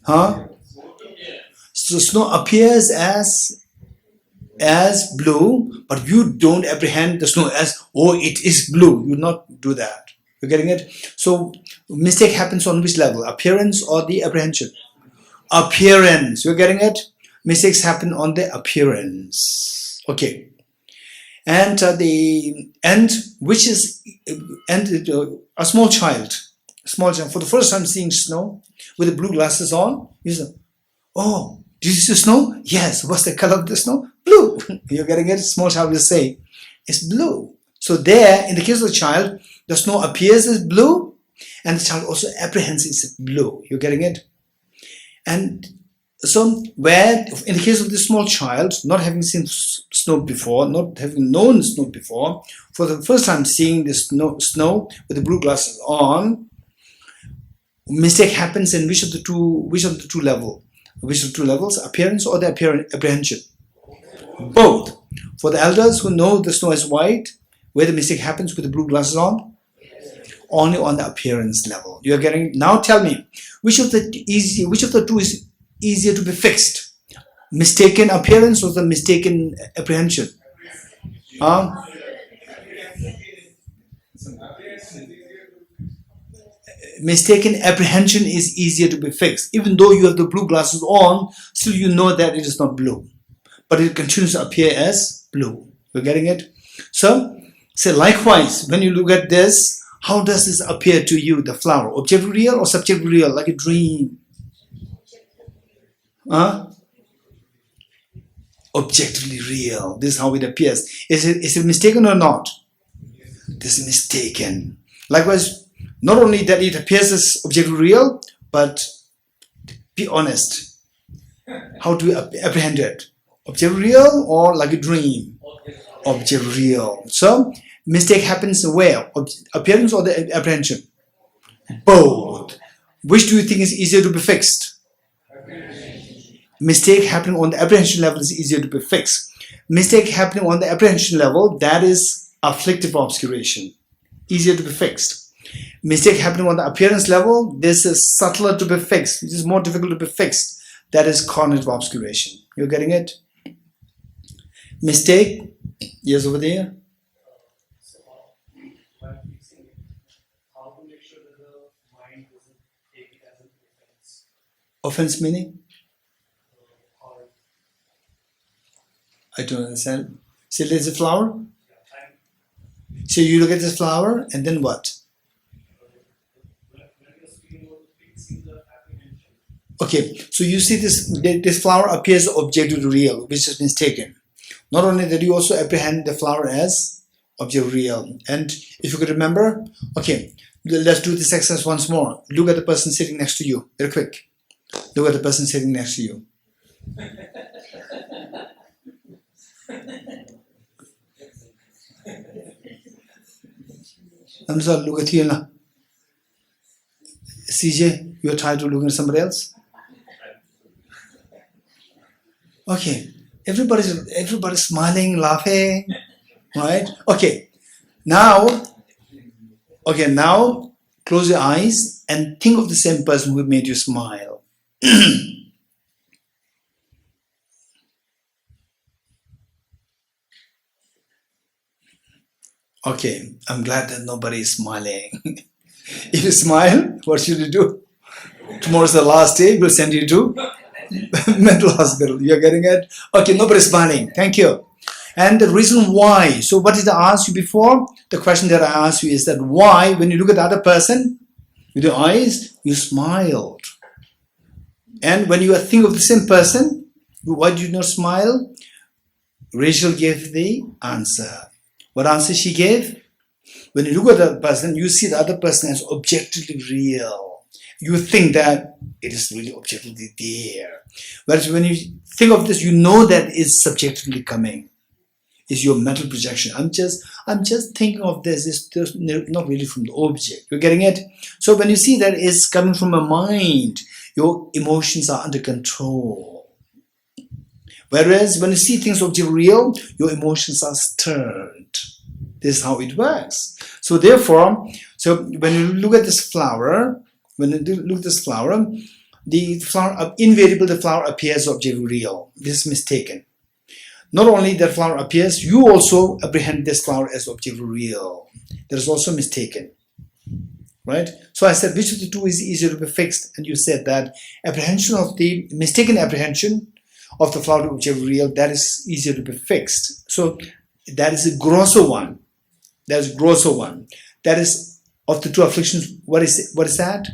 Huh? So snow appears as blue, but you don't apprehend the snow as, oh, it is blue. You will not do that. You're getting it? So mistake happens on which level? Appearance or the apprehension? Appearance. You're getting it? Mistakes happen on the appearance. Okay. And a small child for the first time seeing snow with the blue glasses on, you say, oh, did you see snow? Yes. What's the color of the snow? Blue. You're getting it? Small child will say, it's blue. So there, in the case of the child, the snow appears as blue, and the child also apprehends it's blue. You're getting it? And so, where in the case of this small child, not having seen snow before, not having known snow before, for the first time seeing the snow with the blue glasses on, mistake happens in which of the two levels, appearance or the apprehension? Both. For the elders who know the snow is white, where the mistake happens with the blue glasses on? Only on the appearance level. You are getting. Now tell me, which of the two is easier to be fixed? Mistaken appearance or the mistaken apprehension? Mistaken apprehension is easier to be fixed. Even though you have the blue glasses on, still you know that it is not blue. But it continues to appear as blue. You're getting it? So, say likewise, when you look at this, how does this appear to you, the flower? Objective real or subjective real, like a dream? Objectively real. This is how it appears. Is it mistaken or not? This is mistaken. Likewise, not only that it appears as objectively real, but be honest. How do you apprehend it? Objectively real or like a dream? Objectively real. So, mistake happens where? Appearance or the apprehension? Both. Which do you think is easier to be fixed? Mistake happening on the apprehension level is easier to be fixed. Mistake happening on the apprehension level, that is afflictive obscuration. Easier to be fixed. Mistake happening on the appearance level, this is subtler to be fixed. This is more difficult to be fixed. That is cognitive obscuration. You're getting it? Mistake? Yes, over there. How to make sure that the mind doesn't take it as an offense? Offense meaning? I don't understand. See, there's a flower. I'm So you look at this flower, and then what? when you're speaking about fixing the apprehension, Okay, so you see this flower appears objectively real, which is mistaken. Not only that, you also apprehend the flower as objectively real. And if you could remember, okay, let's do this exercise once more. Look at the person sitting next to you, very quick. Look at the person sitting next to you. Amsa, look at you now. CJ, you're tired to look at somebody else? Okay, everybody's smiling, laughing, right? Okay, now close your eyes and think of the same person who made you smile. Okay, I'm glad that nobody is smiling. If you smile, what should you do? Tomorrow's the last day, we'll send you to mental hospital. You're getting it? Okay, nobody's smiling. Thank you. And the reason why, so what did I ask you before? The question that I asked you is that why, when you look at the other person with your eyes, you smiled. And when you think of the same person, why do you not smile? Rachel gave the answer. What answer she gave? When you look at the person, you see the other person as objectively real. You think that it is really objectively there. Whereas when you think of this, you know that it's subjectively coming. It's your mental projection. I'm just thinking of this. It's just not really from the object. You're getting it? So when you see that it's coming from a mind, your emotions are under control. Whereas when you see things objectively real, your emotions are stirred. This is how it works. So therefore, when you look at this flower, invariably the flower appears objectively real. This is mistaken. Not only that flower appears, you also apprehend this flower as objectively real. That is also mistaken. Right? So I said, which of the two is easier to be fixed? And you said that mistaken apprehension of the flower objectively real, that is easier to be fixed. So that is a grosser one. That is grosser one. That is of the two afflictions. What is that?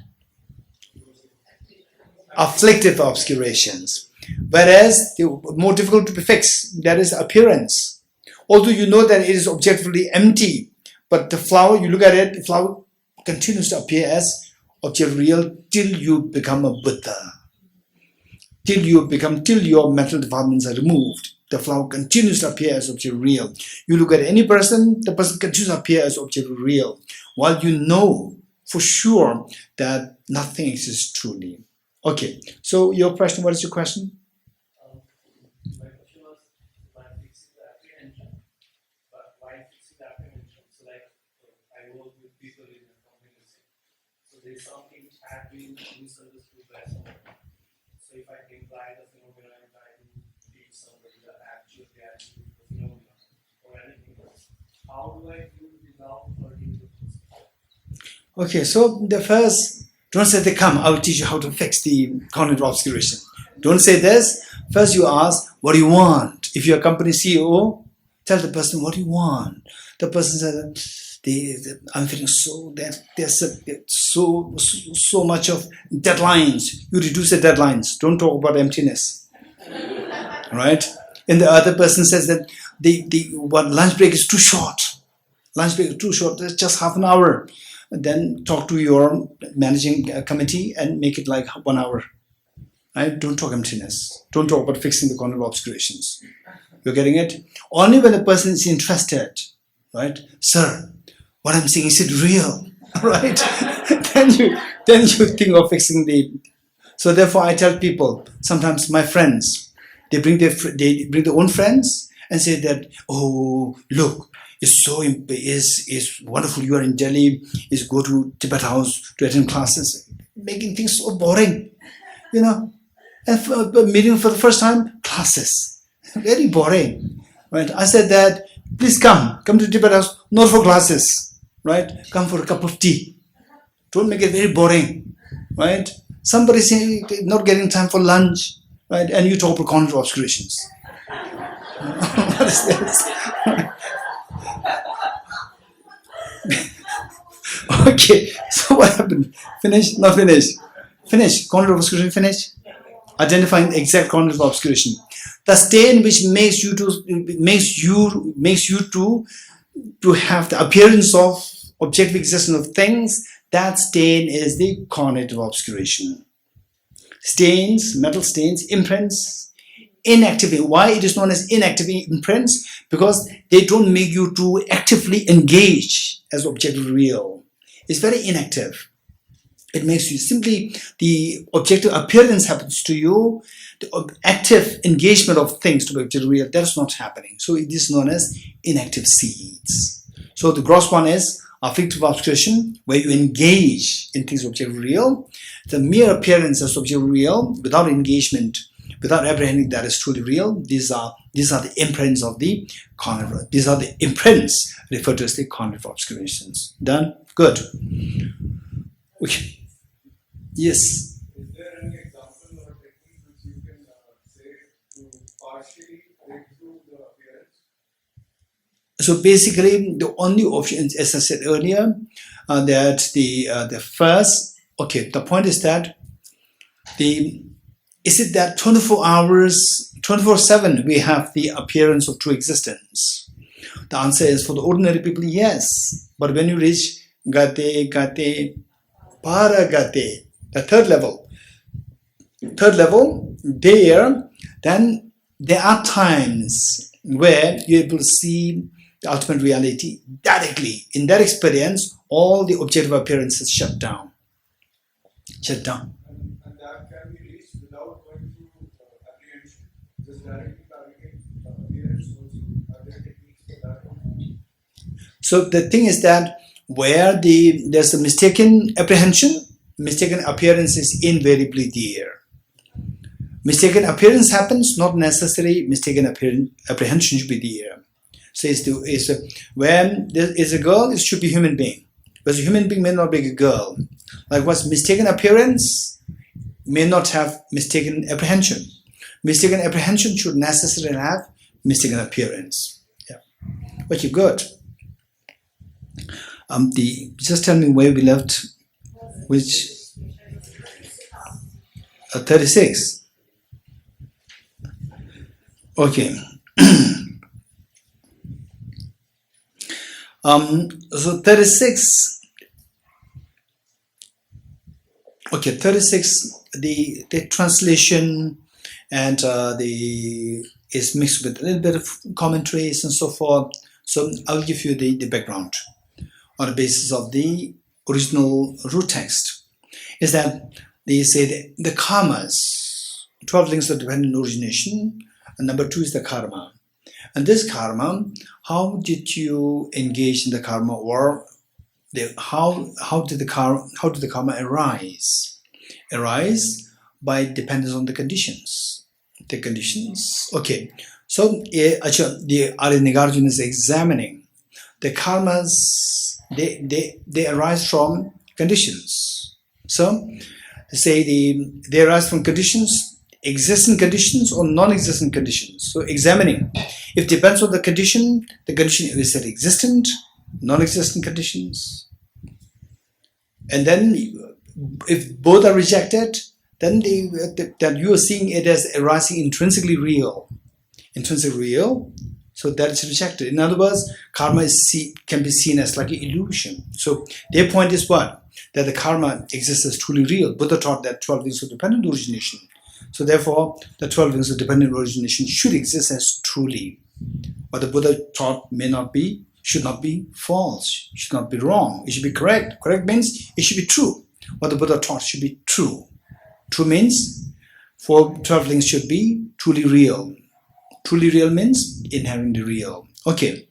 Afflictive obscurations. Whereas the more difficult to be fixed, that is appearance. Although you know that it is objectively empty, but the flower, you look at it, the flower continues to appear as objectively real till you become a Buddha. Till your mental developments are removed. The flower continues to appear as objectively real. You look at any person, the person continues to appear as objectively real, while you know for sure that nothing exists truly. Okay, so your question, what is your question? my question was by fixing the apprehension, but why fixing the apprehension? So like I work with people in the community. So there's something which had been misunderstood by someone. So if I imply the phenomenon, if I teach somebody the actual reality of the phenomenon or anything else, how do I do without hurting the person? Okay, so the first, don't say they come, I will teach you how to fix the cognitive obscuration. Don't say this. First you ask, what do you want? If you're a company CEO, tell the person, what do you want? The person says, I'm feeling so that there's so much of deadlines. You reduce the deadlines. Don't talk about emptiness. Right? And the other person says that what lunch break is too short. Lunch break is too short. That's just half an hour. Then talk to your managing committee and make it like 1 hour. Right? Don't talk emptiness. Don't talk about fixing the cognitive obscurations. You're getting it? Only when a person is interested, right? Sir, what I'm saying, is it real? Right? then you think of fixing the. So therefore, I tell people, sometimes my friends, they bring their own friends and say that, oh, look, it's wonderful. You are in Delhi. Is go to Tibet house to attend classes, making things so boring, you know. And meeting for the first time, classes, very boring, right? I said that please come to Tibet house, not for classes, right? Come for a cup of tea. Don't make it very boring, right? Somebody saying not getting time for lunch, right? And you talk about cognitive obscurations. What is this? Okay, so what happened? Finish? Not finish. Finish. Corner of obscuration, finish. Identifying the exact corner of obscuration. The stain which makes you to have the appearance of objective existence of things, that stain is the cognitive obscuration. Stains, metal stains, imprints, inactive. Why it is known as inactive imprints? Because they don't make you to actively engage as objective real. It's very inactive. It makes you simply, the objective appearance happens to you, the active engagement of things to be objective real, that is not happening. So it is known as inactive seeds. So the gross one is affective obscuration, where you engage in things objective real. The mere appearance as objective real, without engagement, without apprehending that is truly real, these are the imprints of the cognitive. These are the imprints referred to as the cognitive obscurations. Done? Good. Okay. Yes. Is there any example or technique which you can say to partially break through the appearance? So basically, the only option, as I said earlier, that the first, okay, the point is that is it that 24 hours, 24/7 we have the appearance of true existence? The answer is for the ordinary people, yes. But when you reach Gate, Paragate, the third level, then there are times where you're able to see the ultimate reality directly. In that experience, all the objective appearances shut down. And that can be reached without going through apprehension. Just directly targeting appearance also. Are there techniques for that? So the thing is that where there's a mistaken apprehension, mistaken appearance is invariably there. Mistaken appearance happens, not necessarily mistaken apprehension should be there. So when there is a girl, it should be a human being. Because a human being may not be a girl. Likewise, mistaken appearance may not have mistaken apprehension. Mistaken apprehension should necessarily have mistaken appearance. Yeah. Okay, good. Just tell me where we left, which 36. Okay. So 36. Okay, 36. The translation and is mixed with a little bit of commentaries and so forth. So I'll give you the background on the basis of the original root text. Is that they say the karmas, 12 links of dependent origination, and number 2 is the karma. And this karma, how did you engage in the karma, or how did the karma arise? Arise by dependence on the conditions. The conditions. Okay. So the Nagarjuna is examining the karmas. They arise from conditions. So say they arise from conditions, existing conditions or non-existent conditions. So examining, if it depends on the condition is it existent, non-existent conditions, and then if both are rejected, then that you are seeing it as arising intrinsically real. Intrinsic real, so that is rejected. In other words, karma can be seen as like an illusion. So their point is what? That the karma exists as truly real. Buddha taught that 12 links of dependent origination. So therefore, the 12 links of dependent origination should exist as truly. What the Buddha taught should not be false, should not be wrong. It should be correct. Correct means it should be true. What the Buddha taught should be true. True means for 12 links should be truly real. Truly real means inherently real. Okay.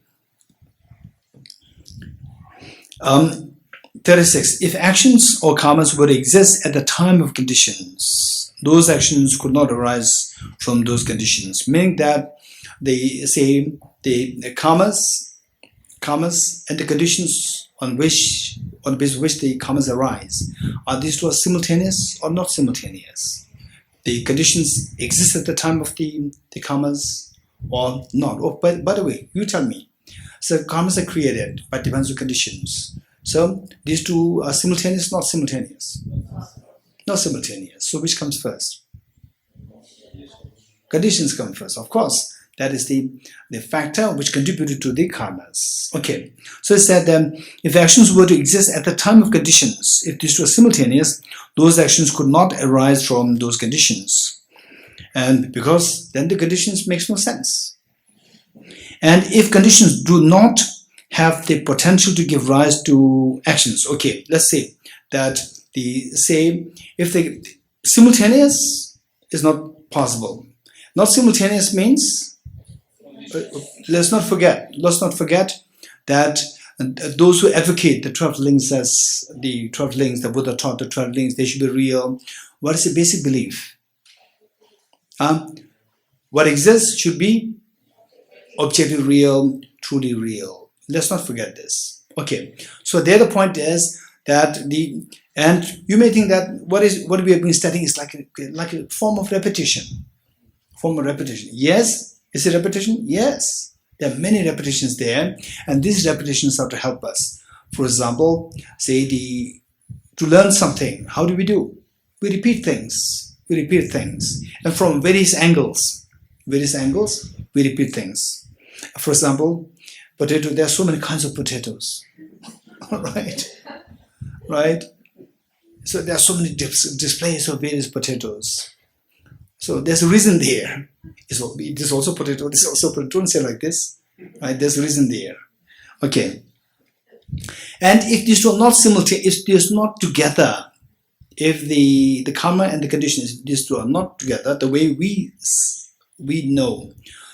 36. If actions or karmas would exist at the time of conditions, those actions could not arise from those conditions. Meaning that they say the karmas and the conditions on the basis of which the karmas arise, are these two simultaneous or not simultaneous? The conditions exist at the time of the karmas, or not? Oh, by the way, you tell me. So karmas are created, but depends on conditions. So these two are simultaneous, not simultaneous? Not simultaneous. So which comes first? Conditions come first, of course. That is the factor which contributed to the karmas. Okay, so it said that if actions were to exist at the time of conditions, if these two are simultaneous, those actions could not arise from those conditions. And because then the conditions makes no sense. And if conditions do not have the potential to give rise to actions, okay, let's say that if the simultaneous is not possible. Not simultaneous means, let's not forget that those who advocate the 12 links as the 12 links, the Buddha taught the 12 links, they should be real. What is the basic belief? What exists should be objectively real, truly real. Let's not forget this. Okay, so there the point is that and you may think that what we have been studying is like a form of repetition. Yes. Is it repetition? Yes. There are many repetitions there, and these repetitions are to help us. For example, say to learn something, how do? We repeat things. And from various angles, we repeat things. For example, potato, there are so many kinds of potatoes. Right? So there are so many displays of various potatoes. So there's a reason there. It is also potato, this is also potato. Don't say like this. Right? There's a reason there. Okay. And if these two are not simultaneous, if these are not together, if the karma and the conditions, these two are not together, the way we know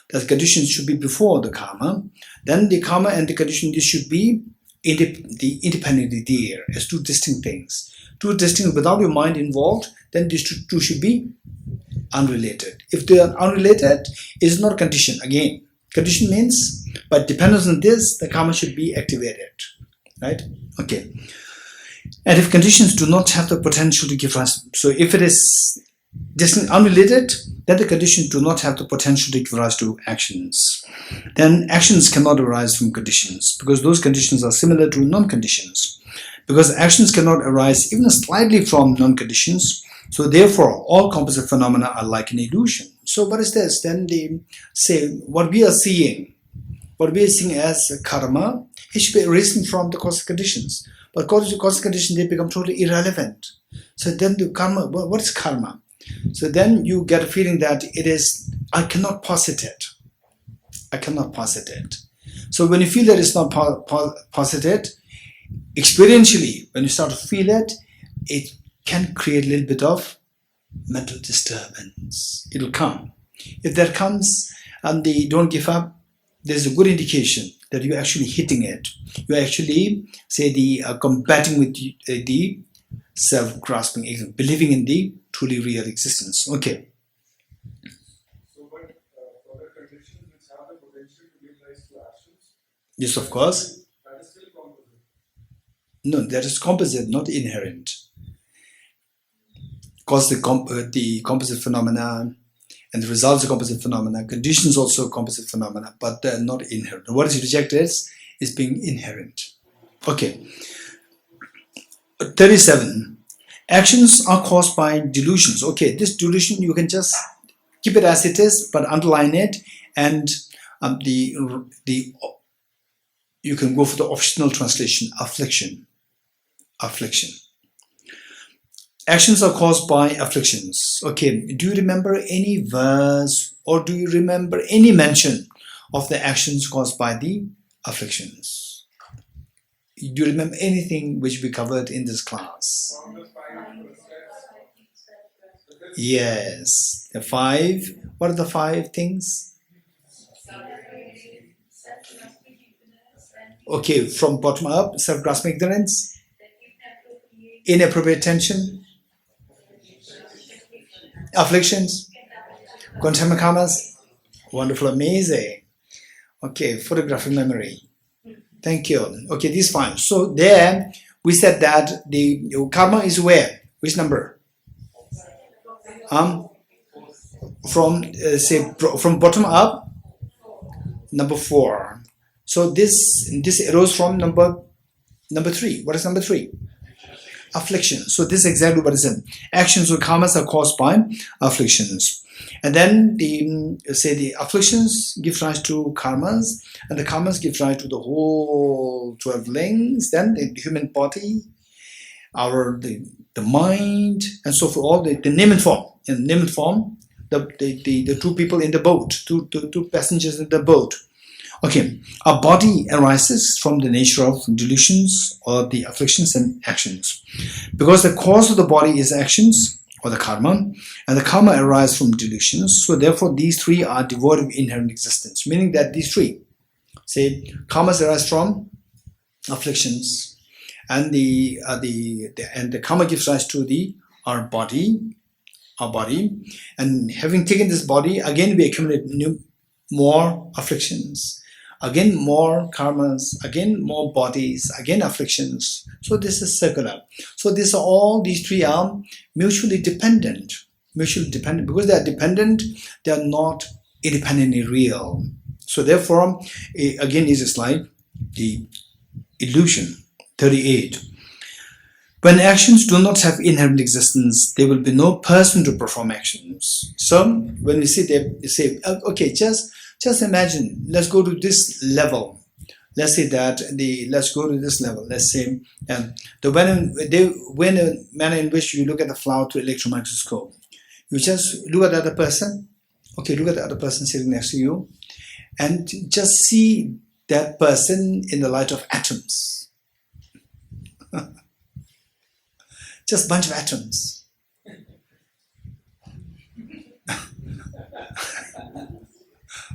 that conditions should be before the karma, then the karma and the condition, this should be independently there as two distinct things. Two distinct without your mind involved, then these two should be unrelated. If they are unrelated, it is not a condition. Again, condition means, but dependence on this, the karma should be activated. Right? Okay. And if conditions do not have the potential to give rise, so if it is distinct, unrelated, then the conditions do not have the potential to give rise to actions. Then actions cannot arise from conditions, because those conditions are similar to non-conditions. Because actions cannot arise even slightly from non-conditions, so therefore all composite phenomena are like an illusion. So what is this? Then they say what we are seeing as karma, it should be arisen from the causative conditions. But causative conditions, they become totally irrelevant. So then the karma, what is karma? So then you get a feeling that it is, I cannot posit it. So when you feel that it's not posited, experientially, when you start to feel it, it can create a little bit of mental disturbance. It'll come. If that comes and they don't give up, there's a good indication that you're actually hitting it. You're actually, combating with the self-grasping, believing in the truly real existence. Okay. So, but for the conditions which have the potential to give rise to actions, Yes, of course. that is still composite. No, that is composite, not inherent. Because the composite phenomena and the results of composite phenomena, conditions also composite phenomena, but they're not inherent. What is rejected is being inherent. Okay. 37. Actions are caused by delusions. Okay, this delusion you can just keep it as it is, but underline it, and you can go for the optional translation, affliction. Actions are caused by afflictions. Okay, do you remember any verse or do you remember any mention of the actions caused by the afflictions? Do you remember anything which we covered in this class? Yes, the 5. What are the 5 things? Okay, from bottom up, self-grasping ignorance, inappropriate tension, afflictions, contaminant karmas. Wonderful, amazing. Okay, photographic memory. Thank you. Okay, this is fine. So there we said that the karma is where? Which number? From bottom up, number 4. So this arose from number 3. What is number 3? Affliction. So this is exactly what is in actions or karmas are caused by afflictions. And then the afflictions give rise to karmas, and the karmas give rise to the whole 12 links, then the human body, the mind, and so forth, all the name and form. In name and form, the two people in the boat, two passengers in the boat. Okay, our body arises from the nature of delusions or the afflictions and actions. Because the cause of the body is actions or the karma, and the karma arises from delusions. So therefore these 3 are devoid of inherent existence, meaning that these 3, say, karmas arise from afflictions, and the karma gives rise to our body, and having taken this body, again we accumulate more afflictions. Again more karmas, again more bodies, again afflictions. So this is circular. So these 3 are mutually dependent. Because they are dependent, they are not independently real. So therefore, again is a slide, the illusion, 38. When actions do not have inherent existence, there will be no person to perform actions. So when we see they say, okay, just imagine, let's go to this level. Let's say that let's go to this level. Let's say when a manner in which you look at the flower through electron microscope, you just look at the other person. Okay, look at the other person sitting next to you, and just see that person in the light of atoms. Just a bunch of atoms.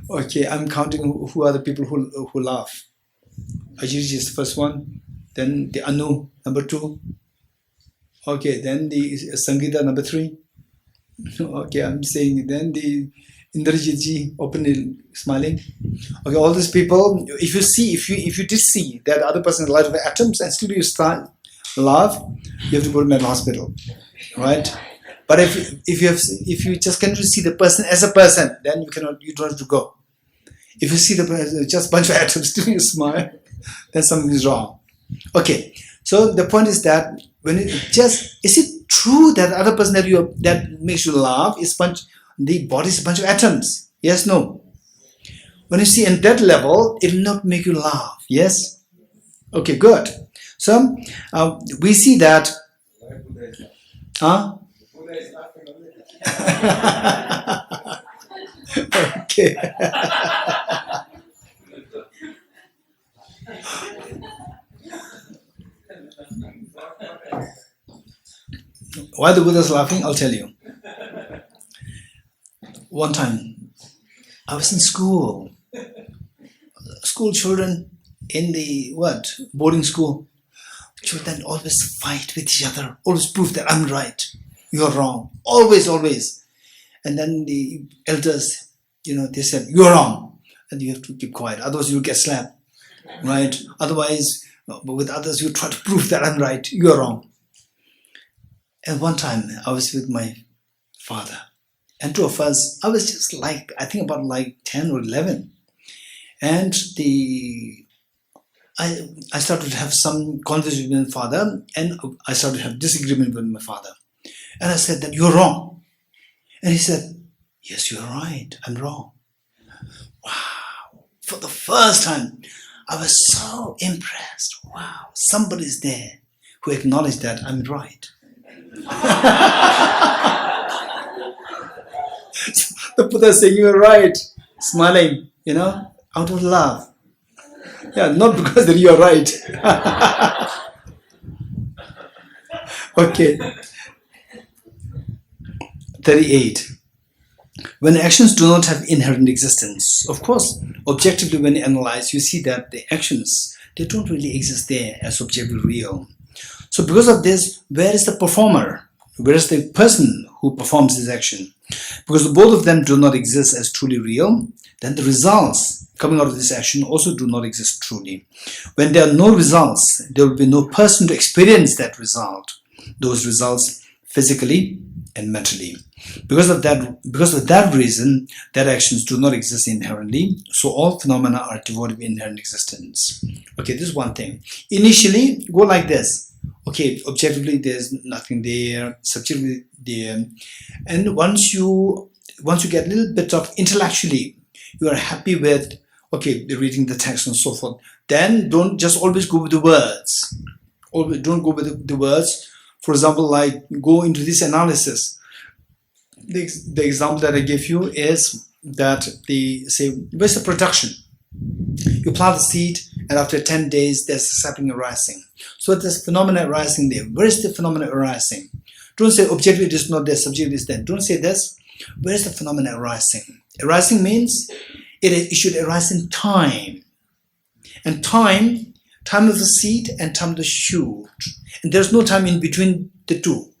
Okay, I'm counting who are the people who laugh. Ajirji is the first one, then the Anu, number 2. Okay, then the Sangeeta, number 3. Okay, I'm saying, then the Indrajitji, openly smiling. Okay, all these people, if you did see that other person in the light of atoms and still you start laugh, you have to go to mental hospital, right? But if you just cannot see the person as a person, then you don't have to go. If you see the person just a bunch of atoms, still you smile, then something is wrong. Okay, so the point is that is it true that the other person that makes you laugh the body is a bunch of atoms? Yes, no. When you see in that level, it will not make you laugh. Yes. Okay, good. So we see that. Okay. Why the Buddha is laughing? I'll tell you. One time, I was in school children in the boarding school. Children always fight with each other, always prove that I'm right, you're wrong, always. And then the elders, they said, you're wrong, and you have to keep quiet, otherwise you'll get slapped, right? Otherwise, with others, you try to prove that I'm right, you're wrong. And one time, I was with my father, and 2 of us, I was just I think about 10 or 11, and I started to have some conversation with my father, and I started to have disagreement with my father. And I said that you're wrong. And he said, yes, you're right, I'm wrong. Wow. For the first time, I was so impressed. Wow, somebody's there who acknowledged that I'm right. The Buddha is saying you're right, smiling, out of love. Yeah, not because that you're right. Okay. 38. When actions do not have inherent existence, of course, objectively when you analyze, you see that the actions, they don't really exist there as objectively real. So because of this, where is the performer? Where is the person who performs this action? Because both of them do not exist as truly real, then the results coming out of this action also do not exist truly. When there are no results, there will be no person to experience that result, those results physically and mentally. Because of that reason, that actions do not exist inherently. So all phenomena are devoid of inherent existence. Okay, this is one thing. Initially, go like this. Okay, objectively there's nothing there, subjectively there, and once you get a little bit of intellectually, you are happy with, okay, reading the text and so forth. Then don't just always go with the words. Always don't go with the words. For example, like go into this analysis. The example that I give you is that they say, where's the production? You plant the seed, and after 10 days, there's something arising. So there's phenomena arising there. Where is the phenomena arising? Don't say objective is not there, subjective is there. Don't say this. Where is the phenomena arising? Arising means it should arise in time. And time of the seed and time of the shoot. And there's no time in between the two.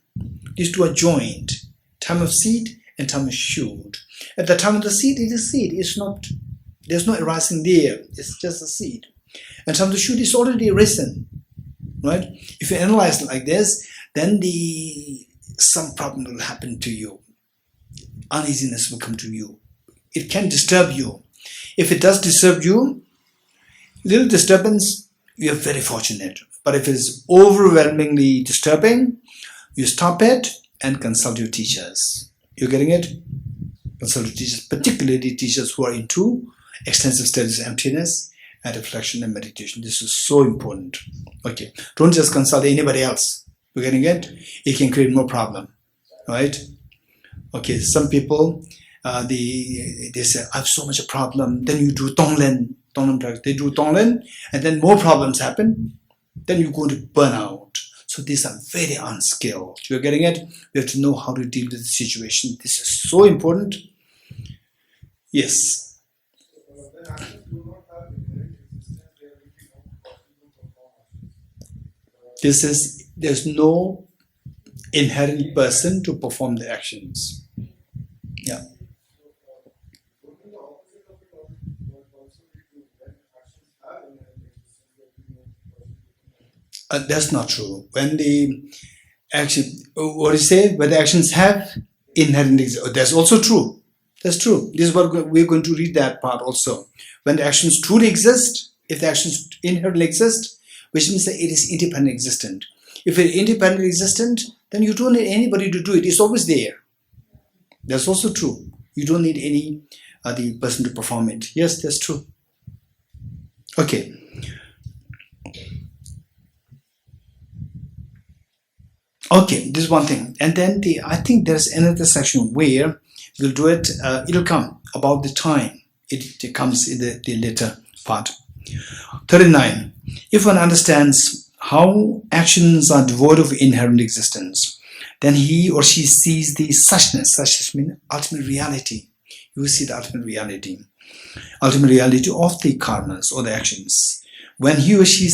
These two are joined. Time of seed and time of shoot. At the time of the seed, it is seed. There's no arising there. It's just a seed. And time of the shoot is already arisen. Right? If you analyze like this, then some problem will happen to you. Uneasiness will come to you. It can disturb you. If it does disturb you, little disturbance, you are very fortunate. But if it is overwhelmingly disturbing, you stop it and consult your teachers. You're getting it? Consult your teachers, particularly teachers who are into extensive studies of emptiness and reflection and meditation. This is so important. Okay, don't just consult anybody else. You're getting it? It can create more problem, right? Okay, some people, they say, I have so much a problem. Then you do Tonglen practice. They do Tonglen, and then more problems happen. Then you go to burnout. So these are very unskilled. You're getting it? You have to know how to deal with the situation. This is so important. Yes. There's no inherent person to perform the actions. Yeah. That's not true. When the action, what do you say? When the actions have inherent existence, that's also true. That's true. This is what we're going to read that part also. When the actions truly exist, if the actions inherently exist, which means that it is independent existent. If it's independent existent, then you don't need anybody to do it. It's always there. That's also true. You don't need any other person to perform it. Yes, that's true. Okay. Okay, this is one thing. And then I think there's another section where we'll do it. It'll come about the time. It comes in the later part. 39. If one understands how actions are devoid of inherent existence, then he or she sees the suchness. Suchness means ultimate reality. You will see the ultimate reality. Ultimate reality of the karmas or the actions. When he or she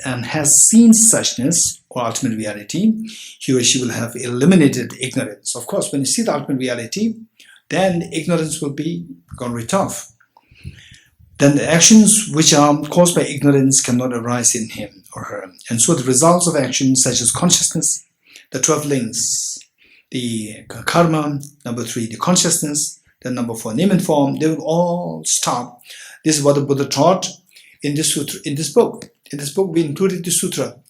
has seen suchness or ultimate reality, he or she will have eliminated ignorance. Of course, when you see the ultimate reality, then the ignorance will be gone right off. Then the actions which are caused by ignorance cannot arise in him or her. And so the results of actions such as consciousness, the 12 links, the karma, number 3, the consciousness, then number 4, name and form, they will all stop. This is what the Buddha taught in this sutra, in this book. In this book, we included the sutra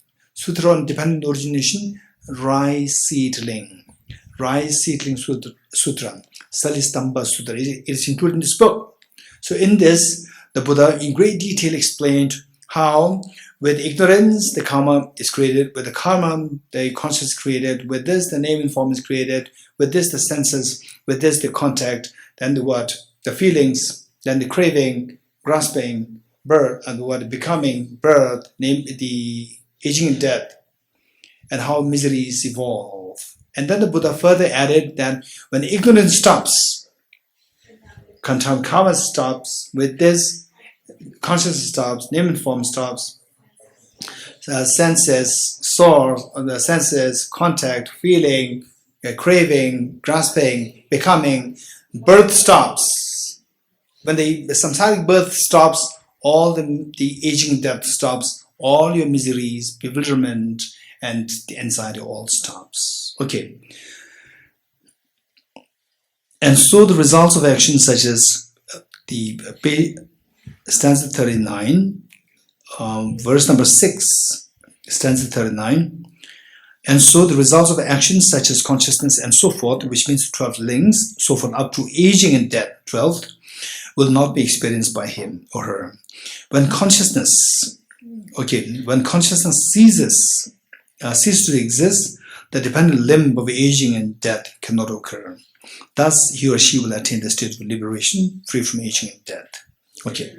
on dependent origination, rice seedling sutra, Salistamba Sutra. It is included in this book. So in this, the Buddha in great detail explained how with ignorance the karma is created, with the karma the consciousness is created, with this the name and form is created, with this the senses, with this the contact, then the what? The feelings, then the craving, grasping, birth, and the what? Becoming, birth, name, the aging and death, and how miseries evolve. And then the Buddha further added that when ignorance stops, karma stops, with this consciousness stops, name and form stops, senses, source, the senses, contact, feeling, craving, grasping, becoming, birth stops. When the samsaric birth stops, all the aging and death stops, all your miseries, bewilderment, and the anxiety all stops. Okay. And so the results of action such as the stanza 39, verse number 6, stanza 39. And so the results of actions such as consciousness and so forth, which means 12 links, so forth up to aging and death, 12th, will not be experienced by him or her. When consciousness ceases to exist, the dependent limb of aging and death cannot occur. Thus, he or she will attain the state of liberation, free from aging and death. Okay,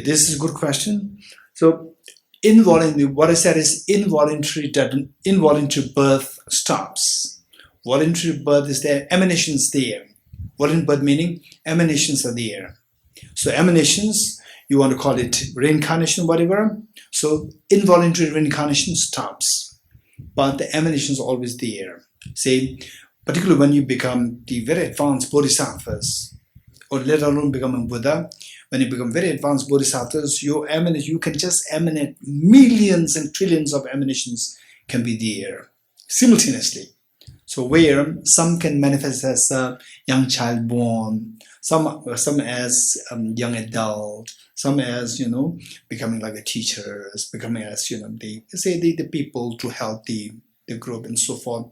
this is a good question. So, involuntary, what I said is involuntary birth stops. Voluntary birth is there, emanations there. Voluntary birth meaning emanations are there. So emanations, you want to call it reincarnation, whatever. So involuntary reincarnation stops, but the emanation is always there. Say, particularly when you become the very advanced bodhisattvas, or let alone becoming Buddha, when you become very advanced bodhisattvas, you can just emanate millions and trillions of emanations can be there simultaneously. So where some can manifest as a young child born, some as young adult, some as becoming like a teacher, becoming as the people to help the group and so forth.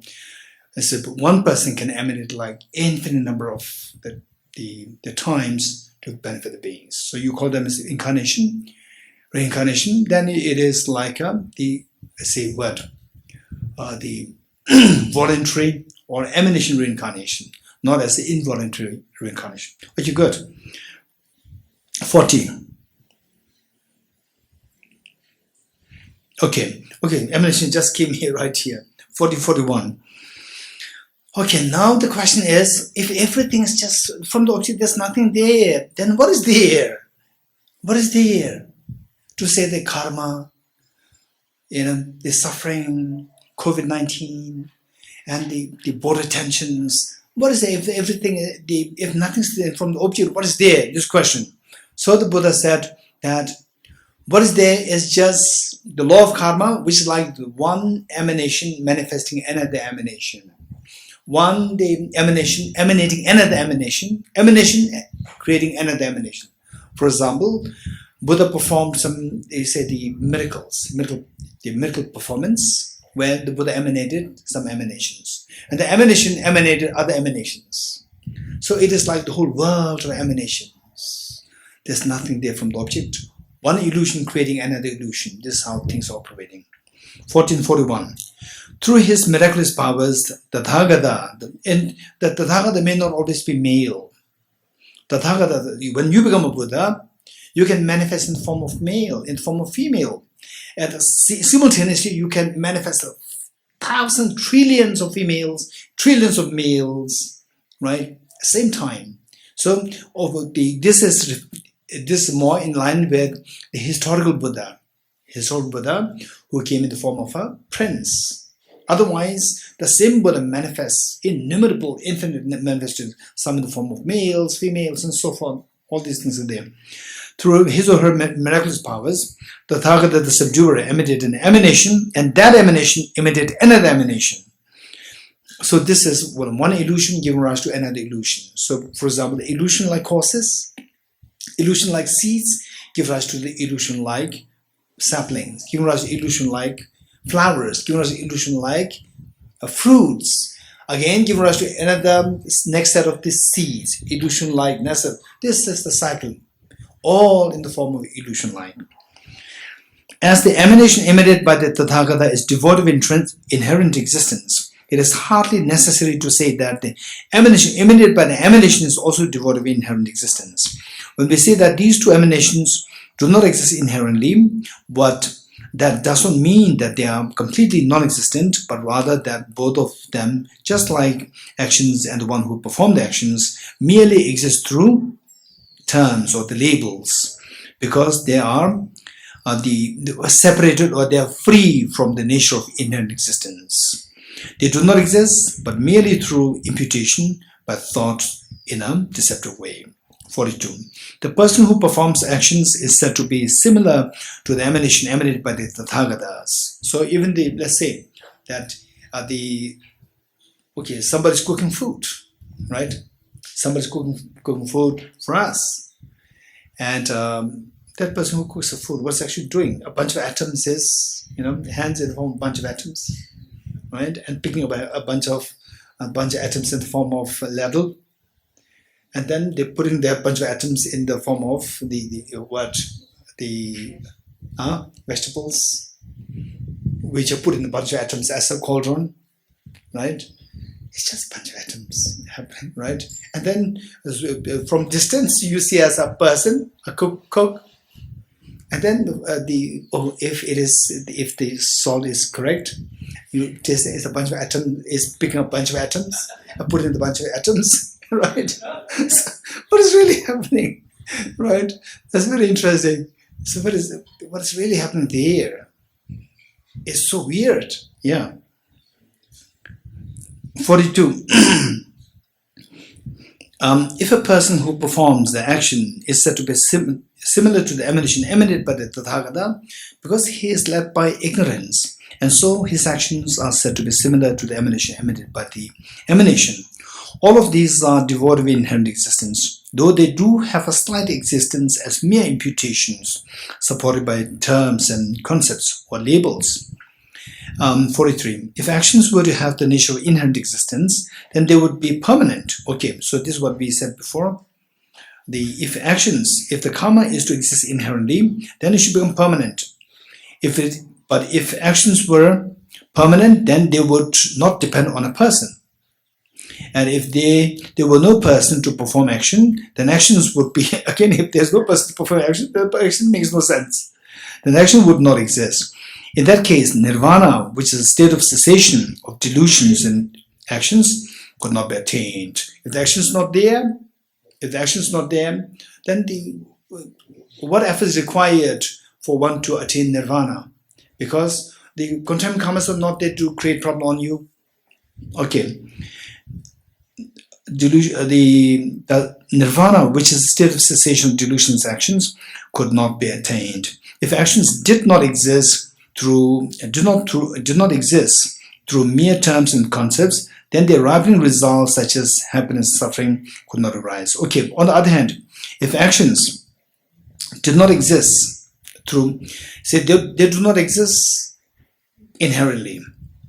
And so one person can emanate like infinite number of the times to benefit the beings. So you call them as incarnation, reincarnation. Then it is like the voluntary or emanation reincarnation, not as the involuntary reincarnation. Okay, good. 40. Okay, emanation just came here, right here. 40, 41. Okay, now the question is, if everything is just from the object, there's nothing there, then what is there? What is there? To say the karma, the suffering, COVID-19, and the border tensions. What is there? If nothing's there from the object, what is there? This question. So the Buddha said that what is there is just the law of karma, which is like the one emanation manifesting another emanation. The emanation emanating another emanation creating another emanation. For example, Buddha performed the miracle performance, where the Buddha emanated some emanations. And the emanation emanated other emanations. So it is like the whole world of emanations. There's nothing there from the object. One illusion creating another illusion. This is how things are operating. 1441. Through his miraculous powers, the Tathagata may not always be male. Tathagata, when you become a Buddha, you can manifest in the form of male, in the form of female. And simultaneously, you can manifest 1,000 trillions of females, trillions of males, right? Same time. So this is more in line with the historical Buddha who came in the form of a prince. Otherwise, the same Buddha manifests innumerable, infinite manifestations, some in the form of males, females, and so forth. All these things are there. Through his or her miraculous powers, the Tathagata, the subduer, emanated an emanation, and that emanation emanated another emanation. So this is one illusion giving rise to another illusion. So, for example, the illusion like horses, illusion like seeds, give rise to the illusion like saplings, giving rise to illusion like flowers, giving rise to illusion like fruits. Again, giving rise to another next set of these seeds, illusion like nasa. This is the cycle, all in the form of illusion like. As the emanation emanated by the Tathagata is devoid of inherent existence, it is hardly necessary to say that the emanation emanated by the emanation is also devoid of inherent existence. When we say that these two emanations do not exist inherently, but that does not mean that they are completely non-existent, but rather that both of them, just like actions and the one who performed the actions, merely exist through terms or the labels, because they are separated, or they are free from the nature of inherent existence. They do not exist, but merely through imputation by thought in a deceptive way. 42. The person who performs actions is said to be similar to the emanation emanated by the Tathagatas. So even let's say that okay, somebody's cooking food, right? Somebody's cooking food for us. And that person who cooks the food, what's actually doing? A bunch of atoms is, hands in the form of a bunch of atoms, right? And picking up a bunch of atoms in the form of ladle. And then they're putting their bunch of atoms in the form of the vegetables, which are put in a bunch of atoms as a cauldron, right? It's just a bunch of atoms happening, right? And then from distance, you see as a person, a cook. And then if the salt is correct, you taste it's a bunch of atoms, is picking up a bunch of atoms, and put in the bunch of atoms, right? So what is really happening, right? That's very interesting. So what is really happening there? It's so weird, yeah. 42. If a person who performs the action is said to be similar to the emanation emanated by the Tathagata, because he is led by ignorance, and so his actions are said to be similar to the emanation emanated by the emanation. All of these are devoid of inherent existence, though they do have a slight existence as mere imputations supported by terms and concepts or labels. 43. If actions were to have the nature of inherent existence, then they would be permanent. Okay, so this is what we said before. If the karma is to exist inherently, then it should become permanent. But if actions were permanent, then they would not depend on a person. And if there were no person to perform action, then actions would be, again, if there's no person to perform action, the action makes no sense. Then action would not exist. In that case, nirvana, which is a state of cessation of delusions and actions, could not be attained. If the action is not there, then what effort is required for one to attain nirvana? Because the contempt karmas are not there to create problem on you. Okay. The nirvana, which is a state of cessation of delusions and actions, could not be attained. If actions did not exist through mere terms and concepts, then their ripening results such as happiness and suffering could not arise. Okay, on the other hand, if actions did not exist they do not exist inherently,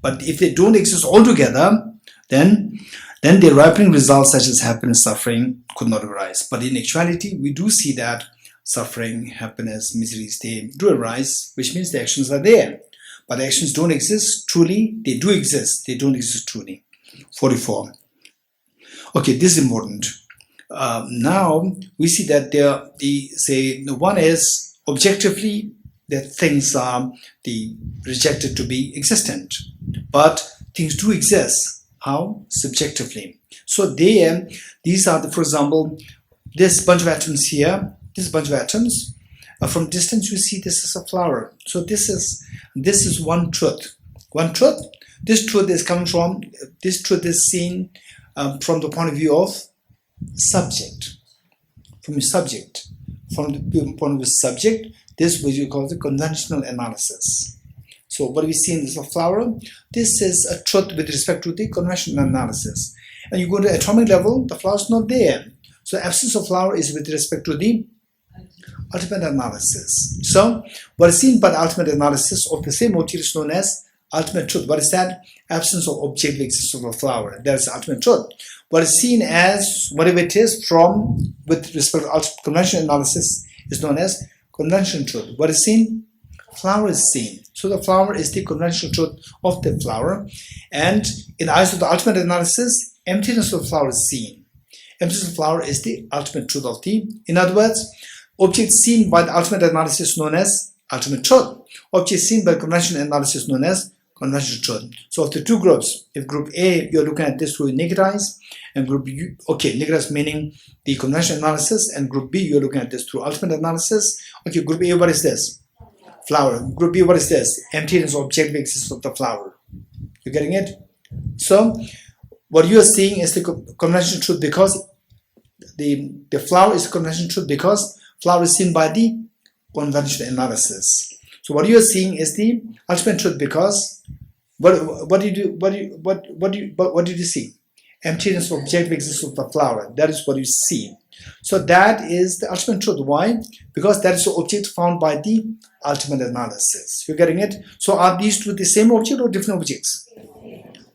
but if they don't exist altogether, then their ripening results such as happiness and suffering could not arise. But in actuality, we do see that suffering, happiness, miseries, they do arise, which means the actions are there. But the actions don't exist truly, they do exist, they don't exist truly. 44. Okay, this is important. Now we see that one is objectively that things are rejected to be existent, but things do exist. How? Subjectively. So these are for example, this bunch of atoms here. This bunch of atoms. From distance, you see this is a flower. So this is one truth. One truth. This truth is coming from. This truth is seen from the point of view of subject. From the subject. From the point of view of subject, this is what you call the conventional analysis. So what we see in this flower, this is a truth with respect to the conventional analysis. And you go to the atomic level, the flower is not there. So absence of flower is with respect to the ultimate analysis. So what is seen by the ultimate analysis of the same motif is known as ultimate truth. What is that? Absence of objective existence of a flower. That is ultimate truth. What is seen as whatever it is with respect to conventional analysis is known as conventional truth. What is seen? Flower is seen. So the flower is the conventional truth of the flower. And in the eyes of the ultimate analysis, emptiness of the flower is seen. Emptiness of the flower is the ultimate truth of in other words, object seen by the ultimate analysis known as ultimate truth. Object seen by conventional analysis known as conventional truth. So of the two groups, if group A, you're looking at this through naked eyes, and group B, naked eyes meaning the conventional analysis, and group B, you're looking at this through ultimate analysis. Okay, group A, what is this? Flower. Group B, what is this? Emptiness of objective existence of the flower. You getting it? So what you are seeing is the conventional truth because the flower is conventional truth because flower is seen by the conventional analysis. So what you are seeing is the ultimate truth because What did you see? Emptiness of objective existence of the flower. That is what you see. So that is the ultimate truth. Why? Because that is the object found by the ultimate analysis. You're getting it? So are these two the same object or different objects?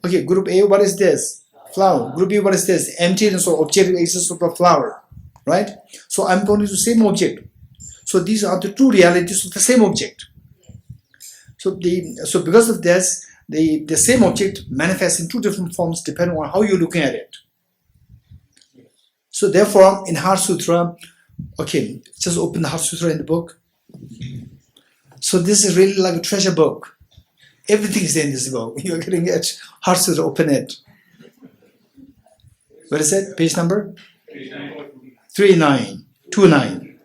Okay, group A, what is this? Flower. Group B, what is this? Emptiness or objective existence of the flower. Right? So I'm going to the same object. So these are the two realities of the same object. So because of this, the same object manifests in two different forms depending on how you're looking at it. So therefore, in Heart Sutra, okay, just open the Heart Sutra in the book. So this is really like a treasure book. Everything is in this book. You're getting it. Heart Sutra, open it. What is it? Page number? 29. 29.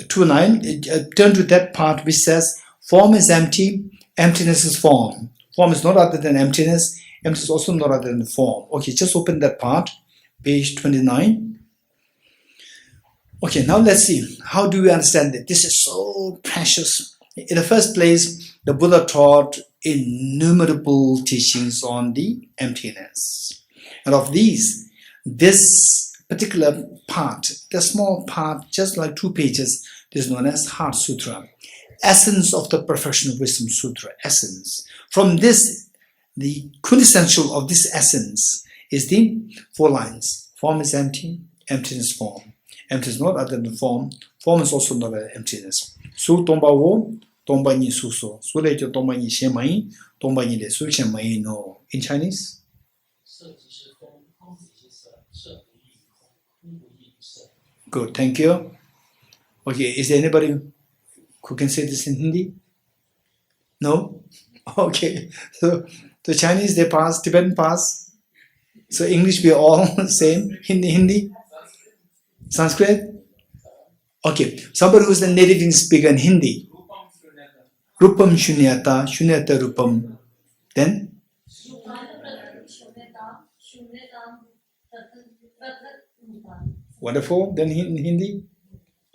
Turn to that part which says, form is empty, emptiness is form. Form is not other than emptiness. Emptiness is also not other than form. Okay, just open that part, page 29. Okay, now let's see. How do we understand it? This is so precious. In the first place, the Buddha taught innumerable teachings on the emptiness. And of these, this particular part, the small part, just like 2 pages, is known as Heart Sutra. Essence of the Perfection of Wisdom Sutra. Essence. From this, the quintessential of this essence is the 4 lines. Form is empty, emptiness form. Emptiness is not other than form. Form is also not other than emptiness. Su tomba wo, tomba ni su so. Su le jo tomba ni shen mai, tomba ni le su shen mai no. In Chinese? Good, thank you. Okay, is there anybody who can say this in Hindi? No? Okay, so the Chinese they pass, Tibetan pass. So English we are all same. Hindi? Sanskrit? Okay, somebody who is a native speaker in Hindi. Rupam shunyata, shunyata rupam. Then? Wonderful. Then in Hindi?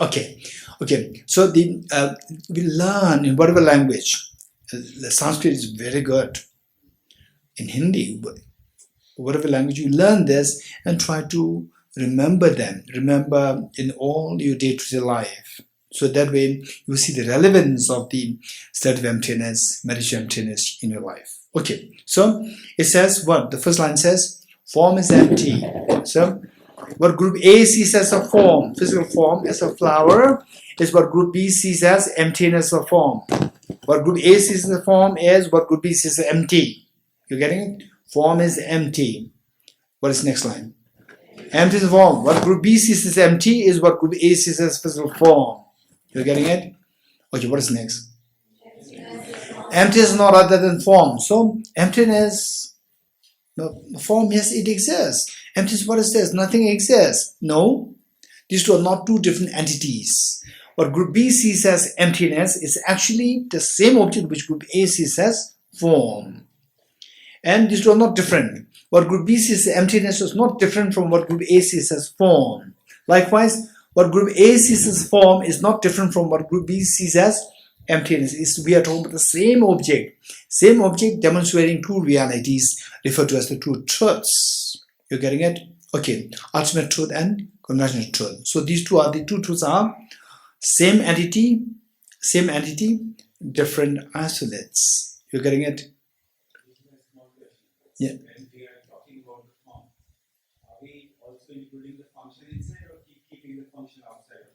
Okay. So we learn in whatever language. The Sanskrit is very good. In Hindi, whatever language you learn this and try to remember them. Remember in all your day-to-day life. So that way you see the relevance of the state of emptiness, meditation emptiness in your life. Okay. So it says what? The first line says, form is empty. So what group A sees as a form, physical form, as a flower, is what group B sees as emptiness of form. What group A sees as a form is what group B sees as empty. You getting it? Form is empty. What is next line? Empty is a form. What group B sees as empty is what group A sees as physical form. You getting it? Okay, what is next? Empty is not other than form. So emptiness, form, yes, it exists. Emptiness, what is this? Nothing exists. No, these two are not two different entities. What group B sees as emptiness is actually the same object which group A sees as form. And these two are not different. What group B sees as emptiness is not different from what group A sees as form. Likewise, what group A sees as form is not different from what group B sees as emptiness. We are talking about the same object. Same object demonstrating two realities referred to as the two truths. You're getting it? Okay. Ultimate truth and conventional truth. So these two are the two truths are same entity, different isolates. You're getting it? Yeah. When we are talking about the form, are we also including the function inside or keeping the function outside?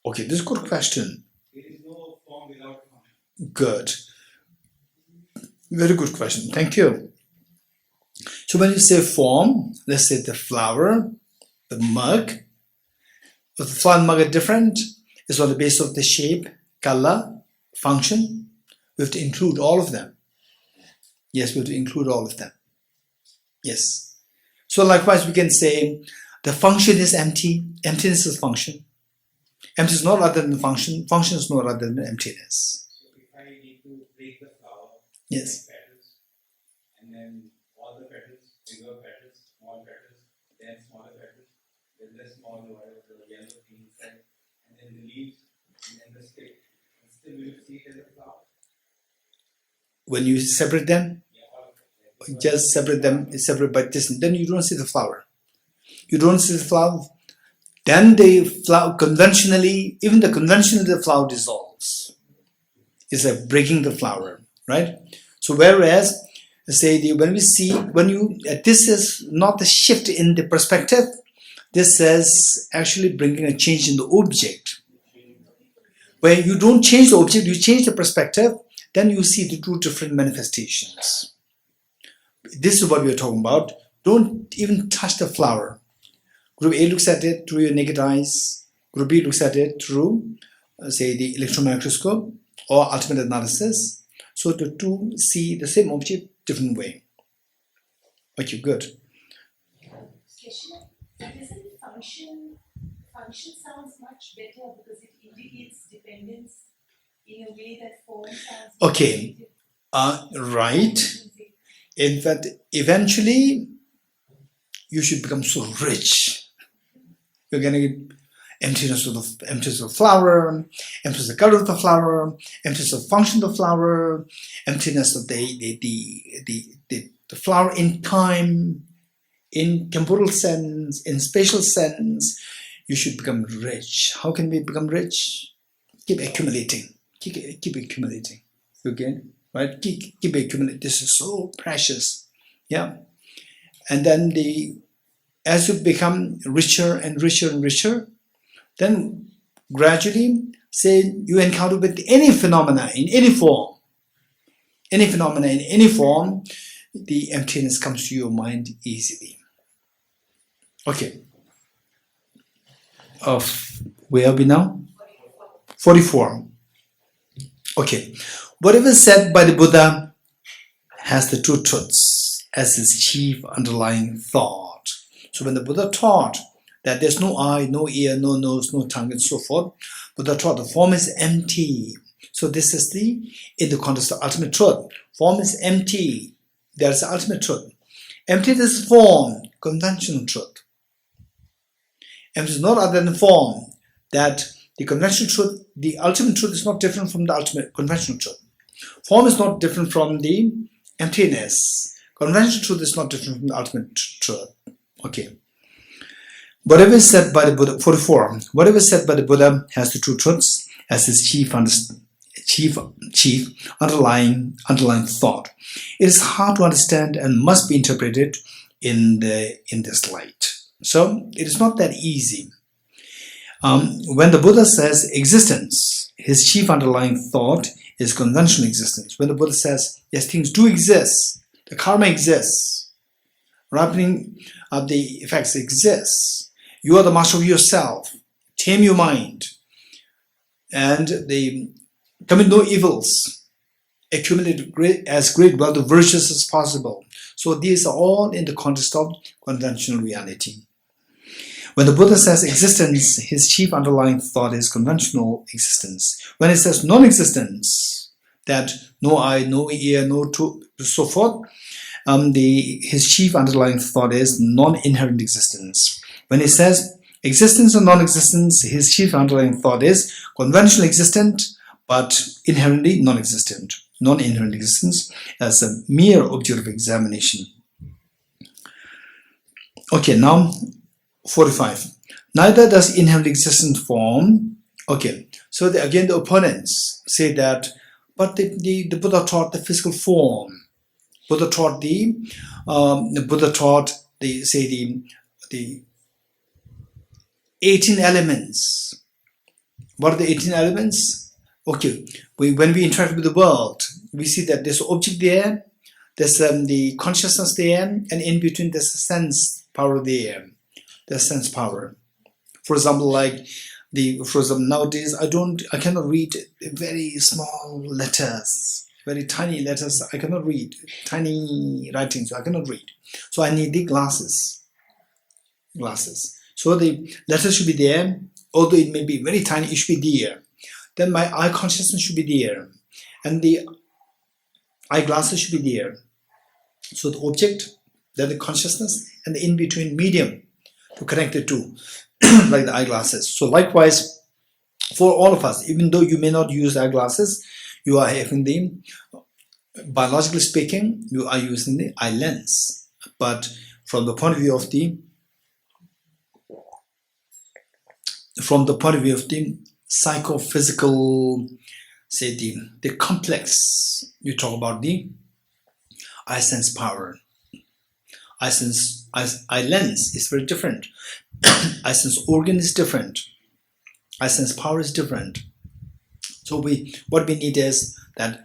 Okay, this is a good question. There is no form without function. Good. Very good question. Thank you. So when you say form, let's say the flower, the mug. If the flower and mug are different, it's on the basis of the shape, color, function. We have to include all of them. Yes, we have to include all of them. Yes. So likewise, we can say the function is empty. Emptiness is function. Emptiness is not other than function. Function is not other than emptiness. So if I need to break the flower, Yes. petals, and then all the petals, bigger petals, small petals, then smaller petals, then the small whatever the yellow thing inside, and then the leaves, and then the stick, and still we will see it as a flower. when you separate them, just separate them, separate by distance, then you don't see the flower. You don't see the flower. Then the flower conventionally, even the flower dissolves. It's like breaking the flower, right? So whereas, say this is not a shift in the perspective. This is actually bringing a change in the object. Where you don't change the object, you change the perspective, then you see the two different manifestations. This is what we are talking about. Don't even touch the flower. Group A looks at it through your naked eyes. Group B looks at it through, say, the electron microscope or ultimate analysis. So the two see the same object different way. Okay, good. Isn't function sounds much better because it indicates dependence in a way that form sounds okay. Right. In fact, eventually you should become so rich. You're going to get emptiness of the flower, emptiness of the color of the flower, emptiness of function of the flower, emptiness of the flower in time, in temporal sense, in spatial sense. You should become rich. How can we become rich? Keep accumulating. Keep accumulating. Okay? Right? Keep accumulating. This is so precious. Yeah. And then as you become richer and richer and richer, then gradually, say you encounter with any phenomena in any form, the emptiness comes to your mind easily. Okay. Where are we now? 44. Okay. Whatever is said by the Buddha has the two truths as its chief underlying thought. So when the Buddha taught that there's no eye, no ear, no nose, no tongue, and so forth, Buddha taught the form is empty. So this is in the context of ultimate truth. Form is empty. There is the ultimate truth. Emptiness is form, conventional truth. Emptiness is not other than form. That the conventional truth, the ultimate truth is not different from the ultimate conventional truth. Form is not different from the emptiness. Conventional truth is not different from the ultimate truth. Okay. Whatever is said by the Buddha, 44. Whatever is said by the Buddha has the two truths as his chief underlying thought. It is hard to understand and must be interpreted in this light. So it is not that easy. When the Buddha says existence, his chief underlying thought is conventional existence. When the Buddha says, yes, things do exist, the karma exists, ripening of the effects exists, you are the master of yourself, tame your mind, and commit no evils, accumulate as great wealth of virtues as possible. So these are all in the context of conventional reality. When the Buddha says existence, his chief underlying thought is conventional existence. When he says non-existence, that no eye, no ear, so forth, his chief underlying thought is non-inherent existence. When he says existence or non-existence, his chief underlying thought is conventional existent, but inherently non-existent. Non-inherent existence as a mere object of examination. Okay, now 45. Neither does inherent existence form. Okay, so again the opponents say that, but the Buddha taught the physical form. Buddha taught the 18 elements. What are the 18 elements? Okay, when we interact with the world, we see that there's object there, there's the consciousness there, and in between there's a sense power there. There's sense power. For example, nowadays I cannot read very small letters, very tiny letters. I cannot read tiny writings. I cannot read. So I need the glasses. So the letters should be there, although it may be very tiny. It should be there. Then my eye consciousness should be there, and the eyeglasses should be there. So the object, then the consciousness, and the in-between medium to connect the two, like the eyeglasses. So likewise, for all of us, even though you may not use eyeglasses, you are having biologically speaking, you are using the eye lens, but from the point of view of the psychophysical, say the complex, you talk about the eye sense power. Eye lens is very different. Eye sense organ is different. Eye sense power is different. So what we need is that.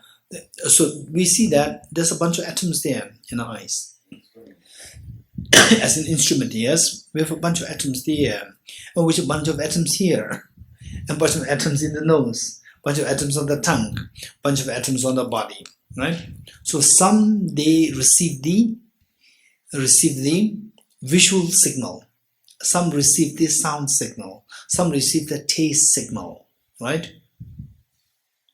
So we see that there's a bunch of atoms there in our eyes. As an instrument, yes, we have a bunch of atoms there, and we have a bunch of atoms here, a bunch of atoms in the nose, a bunch of atoms on the tongue, a bunch of atoms on the body, right? So some they receive the visual signal, some receive the sound signal, some receive the taste signal, right?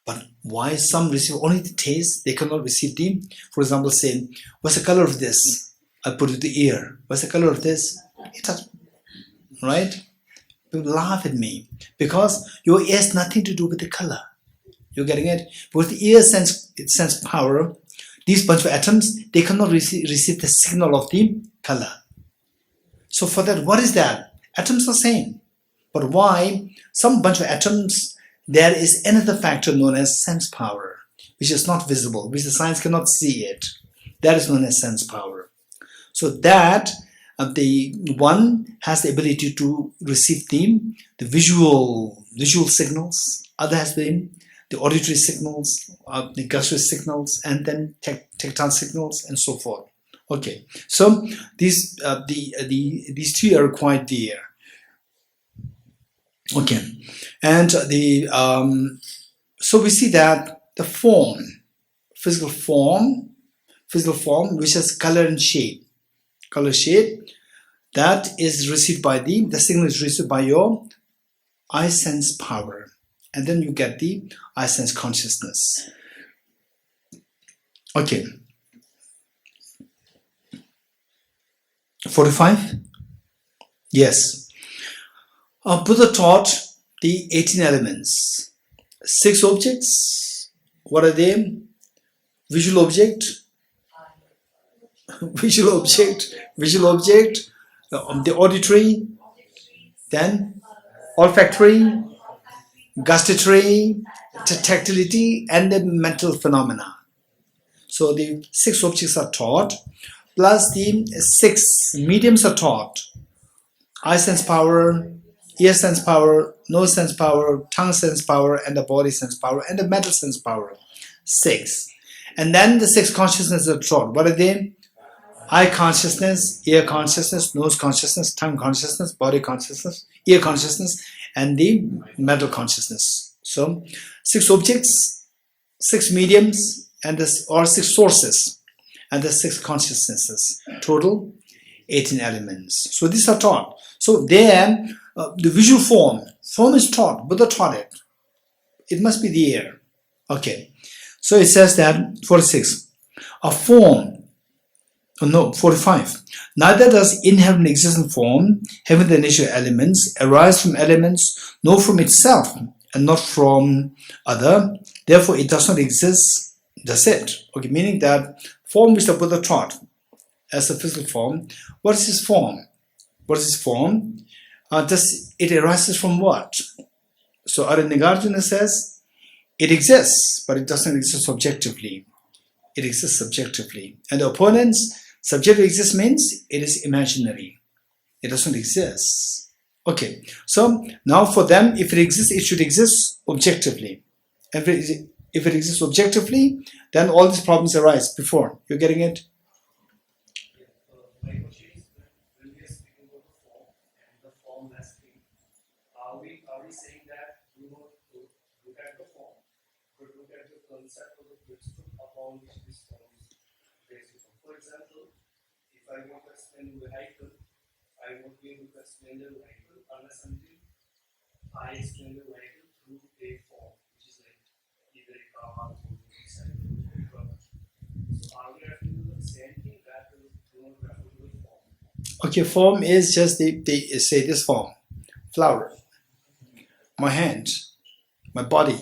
But why some receive only the taste? They cannot receive the, for example, say, what's the color of this? I put it to the ear. What's the color of this? It doesn't, right? People laugh at me because your ear has nothing to do with the color. You're getting it? Because the ear sense power, these bunch of atoms, they cannot receive the signal of the color. So for that, what is that? Atoms are same. But why? Some bunch of atoms, there is another factor known as sense power, which is not visible, which the science cannot see it. That is known as sense power. So that the one has the ability to receive the visual signals, other has been the auditory signals, the gustatory signals, and then tactile signals, and so forth. Okay, so these three are quite there. Okay, and so we see that the physical form, which has color and shape, that is received by the signal is received by your eye sense power, and then you get the eye sense consciousness. Okay, 45. Yes. Buddha taught the 18 elements. 6 objects. What are they? Visual object, the auditory, then olfactory, gustatory, tactility, and the mental phenomena. So the 6 objects are taught, plus the 6 mediums are taught. Eye sense power, ear sense power, nose sense power, tongue sense power, and the body sense power, and the mental sense power. 6. And then the 6 consciousnesses are taught. What are they? Eye consciousness, ear consciousness, nose consciousness, tongue consciousness, body consciousness, ear consciousness, and the mental consciousness. So 6 objects, 6 mediums, and or 6 sources, and the 6 consciousnesses. Total 18 elements. So these are taught. So there, the visual form is taught. Buddha taught it. It must be the ear. Okay. So it says that 46. A form. 45. Neither does inherent existent form, having the nature of elements, arise from elements, nor from itself, and not from other. Therefore, it does not exist. That's it. Okay, meaning that form which the Buddha taught as a physical form. What is his form? It arises from what? So Nagarjuna says it exists, but it doesn't exist objectively. It exists subjectively. And the opponents, subjective exists means it is imaginary. It doesn't exist. Okay, so now for them, if it exists, it should exist objectively. If it exists objectively, then all these problems arise before. You're getting it? My question is, when we are speaking about the form and the formless thing, are we saying that do not look at the form, but look at the concept of the principle upon which this form is based upon? For example, if I want to explain the vehicle, I won't be able to explain the vehicle unless until I explain the vehicle through a form, which is like either a car or motorcycle or a truck. So are we referring to the same thing that do not refer to the form? Okay, form is just they say this form. Flower. My hand. My body.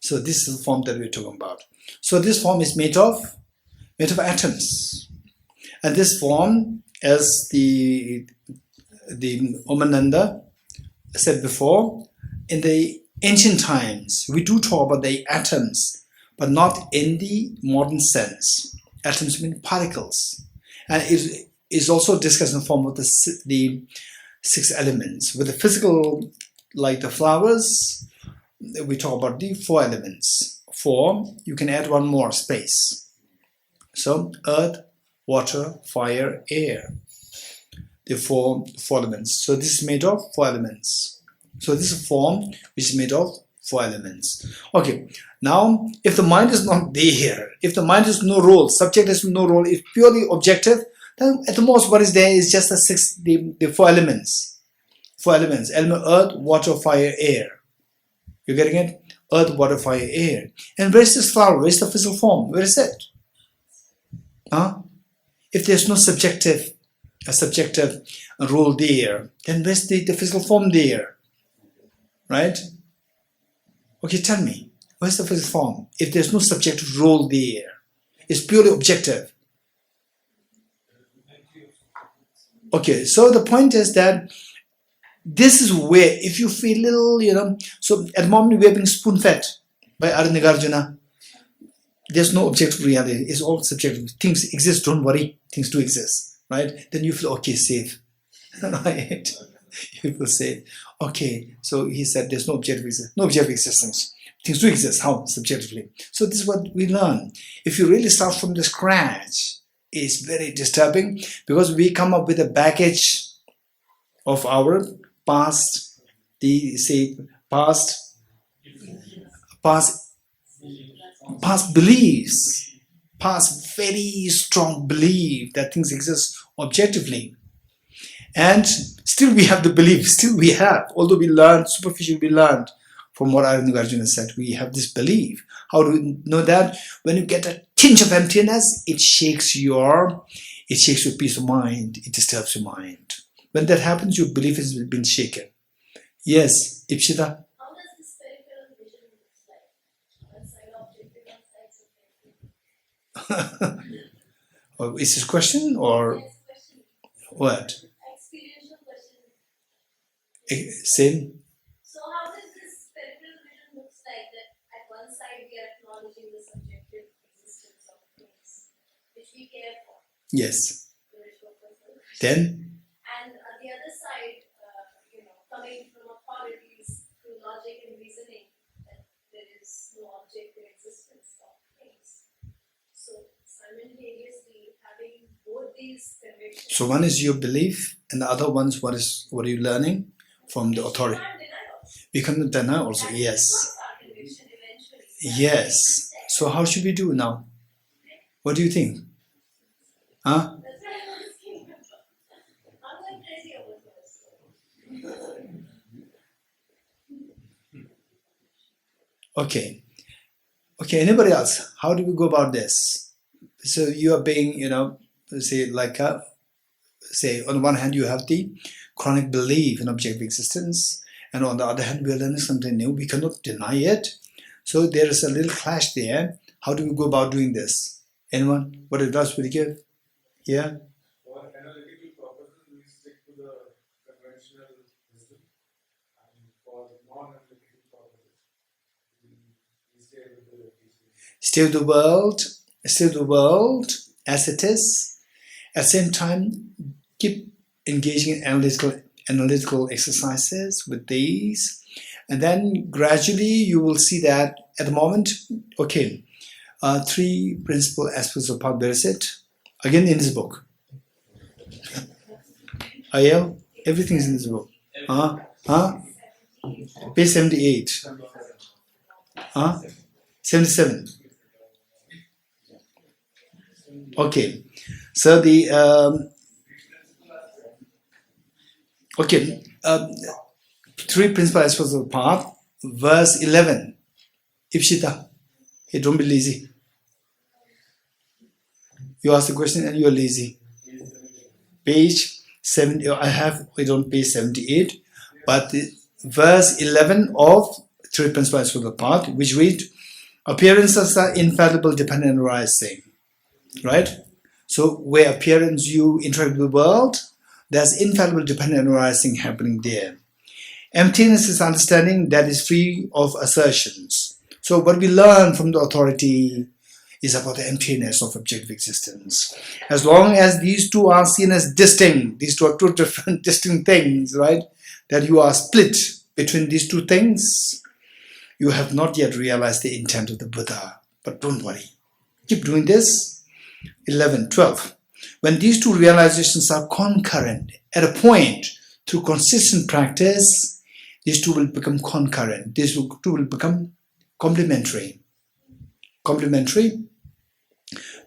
So this is the form that we're talking about. So this form is made of atoms. And this form, as the Omananda said before, in the ancient times, we do talk about the atoms, but not in the modern sense. Atoms mean particles. And it is also discussed in the form of the 6 elements. With the physical, like the flowers, we talk about the 4 elements. 4, you can add one more, space. So, earth, water, fire, air. The four elements. So this is made of 4 elements. So this is a form which is made of 4 elements. Okay, now if the mind is not there, if the mind has no role, subject has no role, if purely objective, then at the most what is there is just the 4 elements. 4 elements, element earth, water, fire, air. You're getting it? Earth, water, fire, air. And where is this flower? Where is the physical form? Where is it? Huh? If there's no subjective role there, then where's the physical form there? Right? Okay, tell me, where's the physical form? If there's no subjective role there, it's purely objective. Okay, so the point is that this is where, if you feel little, so at the moment we are being spoon-fed by Nagarjuna. There's no objective reality, it's all subjective. Things exist, don't worry, things do exist, right? Then you feel, okay, safe, right? You feel safe. Okay, so he said there's no objective existence. Things do exist, how? Subjectively. So this is what we learn. If you really start from the scratch, it's very disturbing because we come up with a baggage of our past, past beliefs, past very strong belief that things exist objectively. And still we have the belief, although we learned, superficially we learned from what Nagarjuna said, we have this belief. How do we know that? When you get a tinge of emptiness, it shakes your peace of mind, it disturbs your mind. When that happens, your belief has been shaken. Yes, Ipshita? How does the spiritual vision look like? One side objective, one side subjective. Is this a question or Yes, question. what? Experiential question. Same? So how does this spiritual vision looks like that at one side we are acknowledging the subjective existence of things which we care for? Yes. Spiritual person. Then? And the other side, coming from authorities through logic and reasoning, that there is no objective existence of things. So simultaneously having both these convictions. So one is your belief and the other one is what are you learning from the authority? We can deny also, yes. Yes. So how should we do now? What do you think? Huh? That's what I'm asking about. I'm going crazy over this. Okay, anybody else? How do we go about this? So you are being, say on one hand you have the chronic belief in objective existence, and on the other hand we are learning something new. We cannot deny it. So there is a little clash there. How do we go about doing this? Anyone? What advice would you give? Yeah? For analytical purposes, we stick to the conventional wisdom, and for non-analytical purposes, we stay with the teaching. Stay with the world as it is. At the same time, keep engaging in analytical exercises with these, and then gradually you will see that at the moment, 3 principal aspects of power. Where is it? Again in this book. Ayel, everything is in this book. Page 78. 77. Okay. So the 3 principal aspects of the path, verse 11. Ipshita, hey, don't be lazy. You ask the question and you are lazy. Page 70. I have it on page 78, but the verse 11 of 3 principal aspects of the path, which read, Appearances are infallible, dependent and arising, right? So where appearance you interact with the world, there's infallible, dependent and arising happening there. Emptiness is understanding that is free of assertions. So what we learn from the authority is about the emptiness of objective existence. As long as these two are seen as distinct, these two are two different distinct things, right? That you are split between these two things, you have not yet realized the intent of the Buddha. But don't worry. Keep doing this. 11, 12. When these two realizations are concurrent, at a point, through consistent practice, these two will become concurrent. These two will become complementary. Complementary.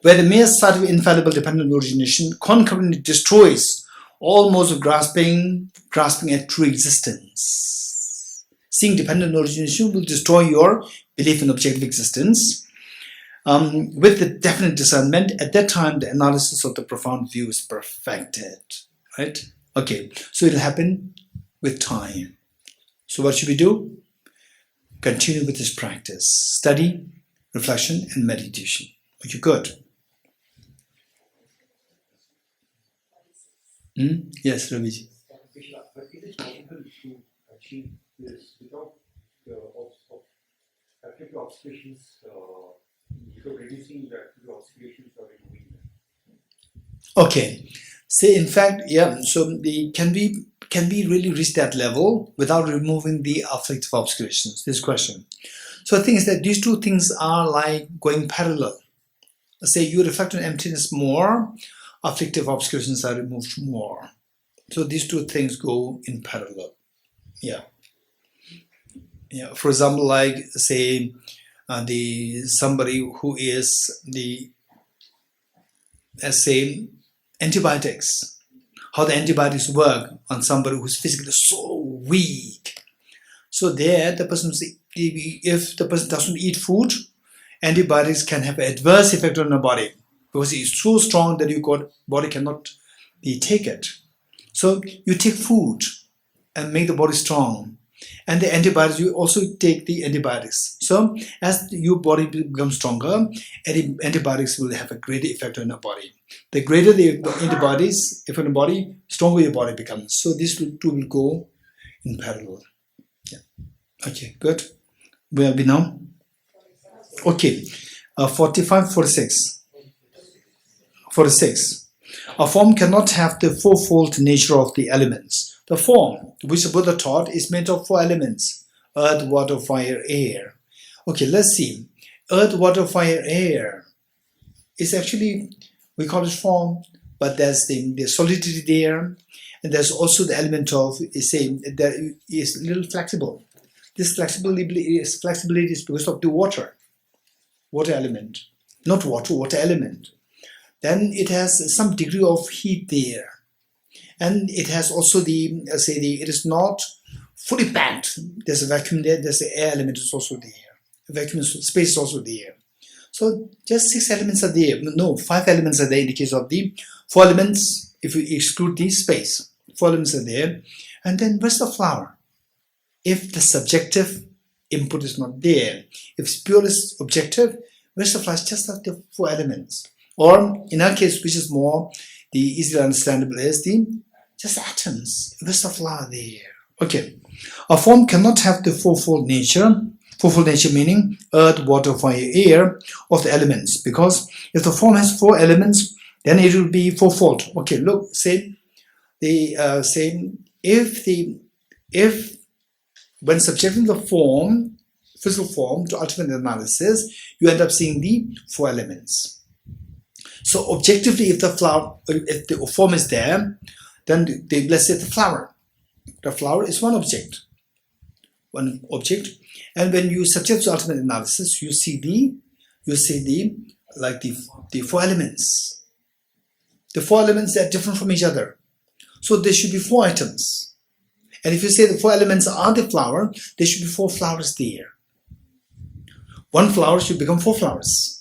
Where the mere sight of infallible dependent origination concurrently destroys all modes of grasping at true existence. Seeing dependent origination will destroy your belief in objective existence. With the definite discernment, at that time the analysis of the profound view is perfected. Right? Okay, so it'll happen with time. So what should we do? Continue with this practice. Study, reflection, and meditation. Okay, good. Yes, Raviji. But it is possible to achieve this without active observations, without reducing the active observations or removing them. Okay. Say in fact, yeah, so can we really reach that level without removing the afflictive obscurations? This question. So the thing is that these two things are like going parallel. Say you reflect on emptiness more, afflictive obscurations are removed more. So these two things go in parallel. Yeah. Yeah. For example, like say somebody who is say antibiotics. How the antibiotics work on somebody who's physically so weak. So there, the person, if the person doesn't eat food, antibiotics can have an adverse effect on the body because it's so strong that your body cannot take it. So you take food and make the body strong. And the antibiotics, you also take the antibiotics. So as your body becomes stronger, antibiotics will have a greater effect on your body. The greater the antibodies effect on the body, stronger your body becomes. So these two will go in parallel. Yeah. Okay, good. Where are we now? Okay, 45, 46. 46. A form cannot have the fourfold nature of the elements. The form which the Buddha taught is made of 4 elements: earth, water, fire, air. Okay, let's see. Earth, water, fire, air is actually, we call it form, but there's the solidity there, and there's also the element of, that is a little flexible. This flexibility is because of the water element, not water element. Then it has some degree of heat there. And it has also it is not fully packed. There's a vacuum there, there's the air element is also there. Vacuum space is also there. So just 6 elements are there. No, 5 elements are there in the case of the 4 elements, if we exclude the space. 4 elements are there. And then where's the flower? If the subjective input is not there, if it's purely objective, where's the flower? It's just like the 4 elements. Or in our case, which is more the easily understandable, is just atoms. Where's the flower there? Okay. A form cannot have the fourfold nature. Fourfold nature meaning earth, water, fire, air of the elements. Because if the form has 4 elements, then it will be fourfold. Okay, look, if when subjecting the form, physical form to ultimate analysis, you end up seeing the 4 elements. So objectively, if the form is there, then let's say the flower. The flower is one object. And when you subject to ultimate analysis, you see the 4 elements. The 4 elements are different from each other. So there should be 4 items. And if you say the 4 elements are the flower, there should be 4 flowers there. 1 flower should become 4 flowers.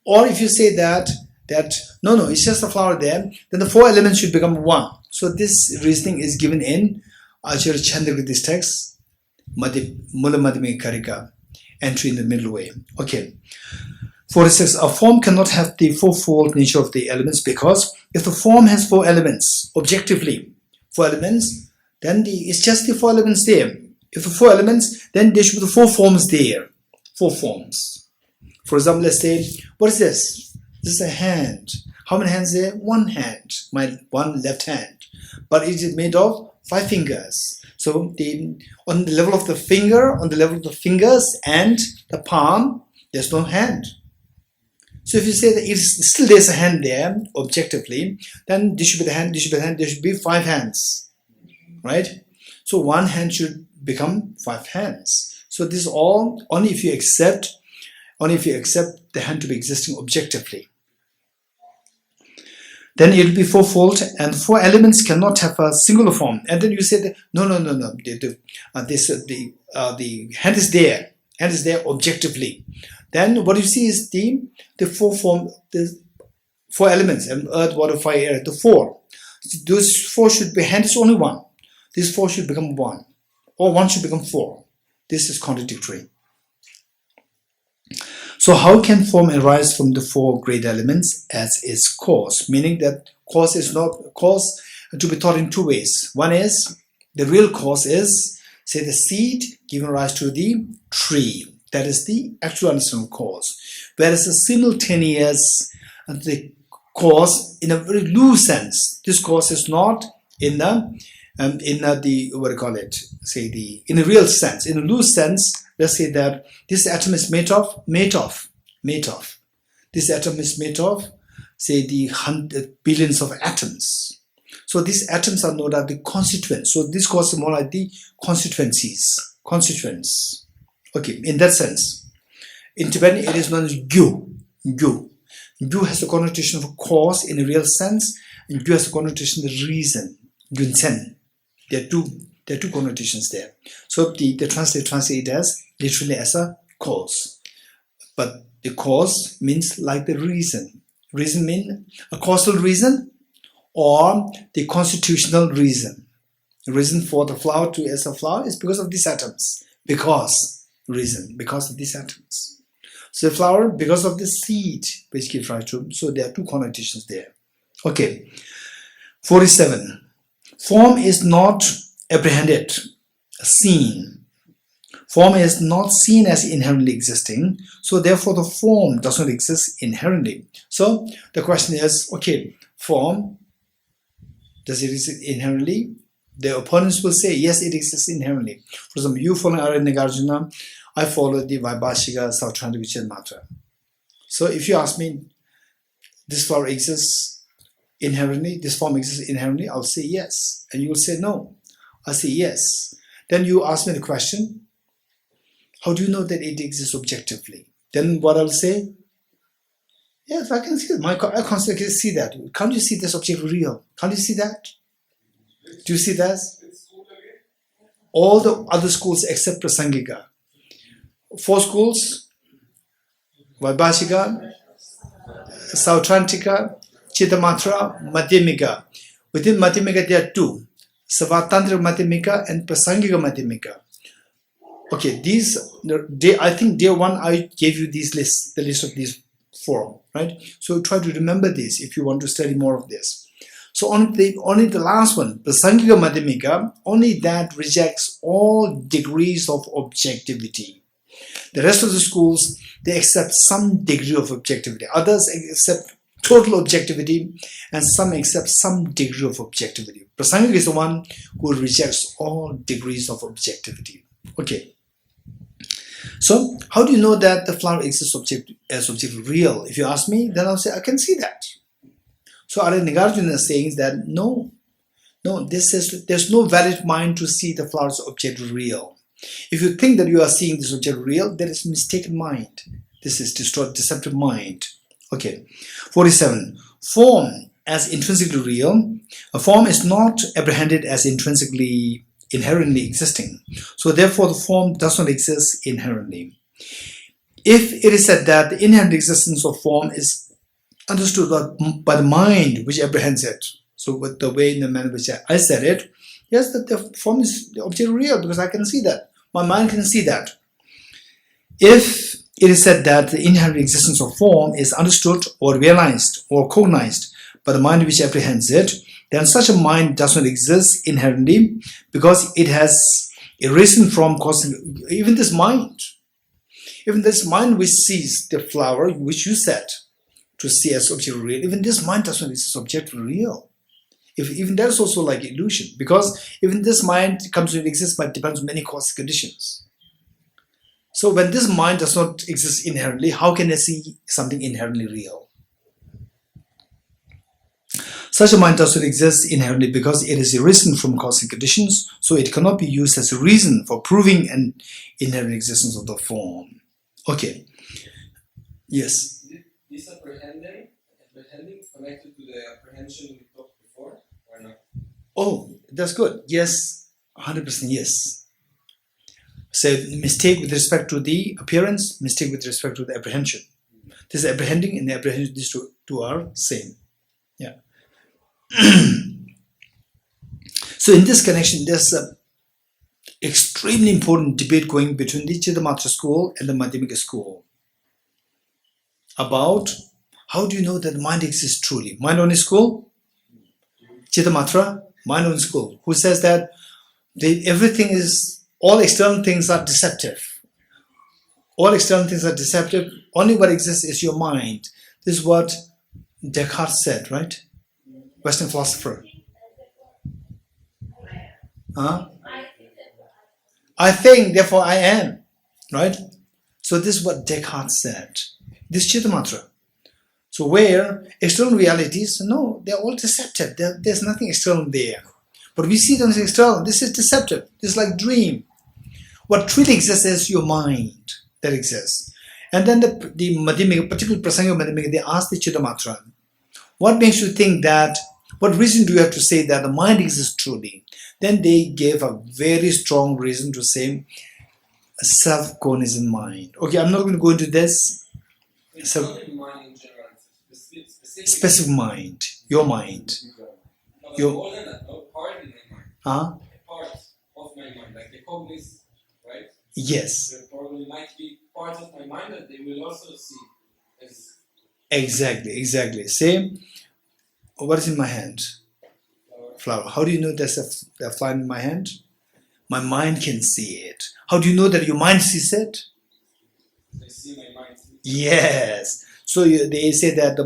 Or if you say that no, it's just a flower there, then the 4 elements should become 1. So this reasoning is given in Acharya Chandragati's text, Mula Madhyamika Karika. entry in the middle way. Okay. 46. A form cannot have the fourfold nature of the elements, because if the form has 4 elements, objectively, 4 elements, then it's just the 4 elements there. If the 4 elements, then there should be the 4 forms there. 4 forms. For example, let's say, what is this? This is a hand. How many hands there? 1 hand, my one left hand. But it is made of 5 fingers. So on the level of the finger, on the level of the fingers and the palm, there's no hand. So if you say that still there's a hand there, objectively, then this should be the hand, this should be the hand, there should be 5 hands, right? So 1 hand should become 5 hands. So this is all only if you accept the hand to be existing objectively. Then it will be fourfold, and 4 elements cannot have a singular form. And then you say that no. The hand is there. Hand is there objectively. Then what you see is the 4 elements, and earth, water, fire, air. The 4. Those 4 should be, hand is only 1. These 4 should become 1, or 1 should become 4. This is contradictory. So how can form arise from the 4 great elements as its cause? Meaning that cause is not cause to be thought in 2 ways. One is, the real cause is, say, the seed giving rise to the tree. That is the actual understanding cause. Whereas the simultaneous, the cause in a very loose sense. This cause is not in a real sense. In a loose sense, let's say that this atom is made of. This atom is made of, say, the billions of atoms. So these atoms are not the constituents. So this cause is more like the constituents. Okay, in that sense. In Tibetan, it is known as gyu. Gyu has the connotation of cause in a real sense, and gyu has the connotation of reason. Gyunsen. There are two connotations there. So the translate it as literally as a cause. But the cause means like the reason. Reason means a causal reason or the constitutional reason. The reason for the flower to as a flower is because of these atoms. Because of these atoms. So the flower because of the seed which gives rise to. So there are 2 connotations there. Okay. 47. Form is not apprehended, seen. Form is not seen as inherently existing, so therefore the form does not exist inherently. So the question is, okay, form, does it exist inherently? The opponents will say, yes, it exists inherently. For example, you follow Nagarjuna, I follow the Vaibhashika Sautrantika Matra. So if you ask me, this flower exists inherently, this form exists inherently, I'll say yes. And you will say no. I say yes. Then you ask me the question, how do you know that it exists objectively? Then what I'll say, yes, I can see it. I constantly see that. Can't you see this object real? Can't you see that? Do you see that? All the other schools except Prasangika. 4 schools, Vaibhashika, Sautrantika, Chittamatra, Madhyamika. Within Madhyamika there are 2. Savatantra Madhyamika and Prasangika Madhyamika. Okay, I think day 1 I gave you the list of these 4, right? So try to remember this if you want to study more of this. So only the last one, Prasangika Madhyamika, only that rejects all degrees of objectivity. The rest of the schools, they accept some degree of objectivity. Others accept total objectivity, and some accept some degree of objectivity. Prasangika is the one who rejects all degrees of objectivity. Okay. So, how do you know that the flower exists as objectively real? If you ask me, then I'll say, I can see that. So, Nagarjuna is saying that there's no valid mind to see the flower as objectively real. If you think that you are seeing this object real, that is mistaken mind. This is deceptive mind. Okay. 47. Form as intrinsically real. A form is not apprehended as intrinsically inherently existing. So therefore the form does not exist inherently. If it is said that the inherent existence of form is understood by the mind which apprehends it, so with the way in the manner which I said it, yes, that the form is the object real because I can see that. My mind can see that. If it is said that the inherent existence of form is understood or realized or cognized by the mind which apprehends it, then such a mind does not exist inherently because it has arisen from cosmic. Even this mind which sees the flower which you said to see as objectively real, even this mind does not exist objectively real. Even that is also like illusion, because even this mind comes to exist but depends on many causes conditions. So when this mind does not exist inherently, how can I see something inherently real? Such a mind does not exist inherently because it is arisen from cosmic conditions, so it cannot be used as a reason for proving an inherent existence of the form. Okay. Yes. Is apprehending connected to the apprehension we talked before, or not? Oh, that's good. Yes, 100% yes. So mistake with respect to the appearance, mistake with respect to the apprehension. This apprehending and the apprehension, these two are same. Yeah. So in this connection, there's an extremely important debate going between the Chittamatra school and the Madhyamika school about how do you know that mind exists truly. Mind only school, Chittamatra, mind only school, who says that everything is, all external things are deceptive. All external things are deceptive. Only what exists is your mind. This is what Descartes said, right? Western philosopher. Huh? I think, therefore I am. Right? So this is what Descartes said. This is Chittamatra. So where external realities, no, they're all deceptive. There's nothing external there. But we see them as external. This is deceptive. This is like dream. What truly exists is your mind that exists. And then the Madhyamika, particularly Prasanga Madhyamika, they asked the Chittamatra, what makes you think that, what reason do you have to say that the mind exists truly? Then they gave a very strong reason to say a self-cognizant mind. Okay, I'm not going to go into this. It's not in mind in general, it's Specific mind, your mind. Your, more than that, no, part in my mind. huh? Part of my mind, like the cognize, right? Yes, There probably might be parts of my mind that they will also see as exactly. Same. What is in my hand? Flower. How do you know there's a flower in my hand? My mind can see it. How do you know that your mind sees it? they see my mind. Yes. So they say that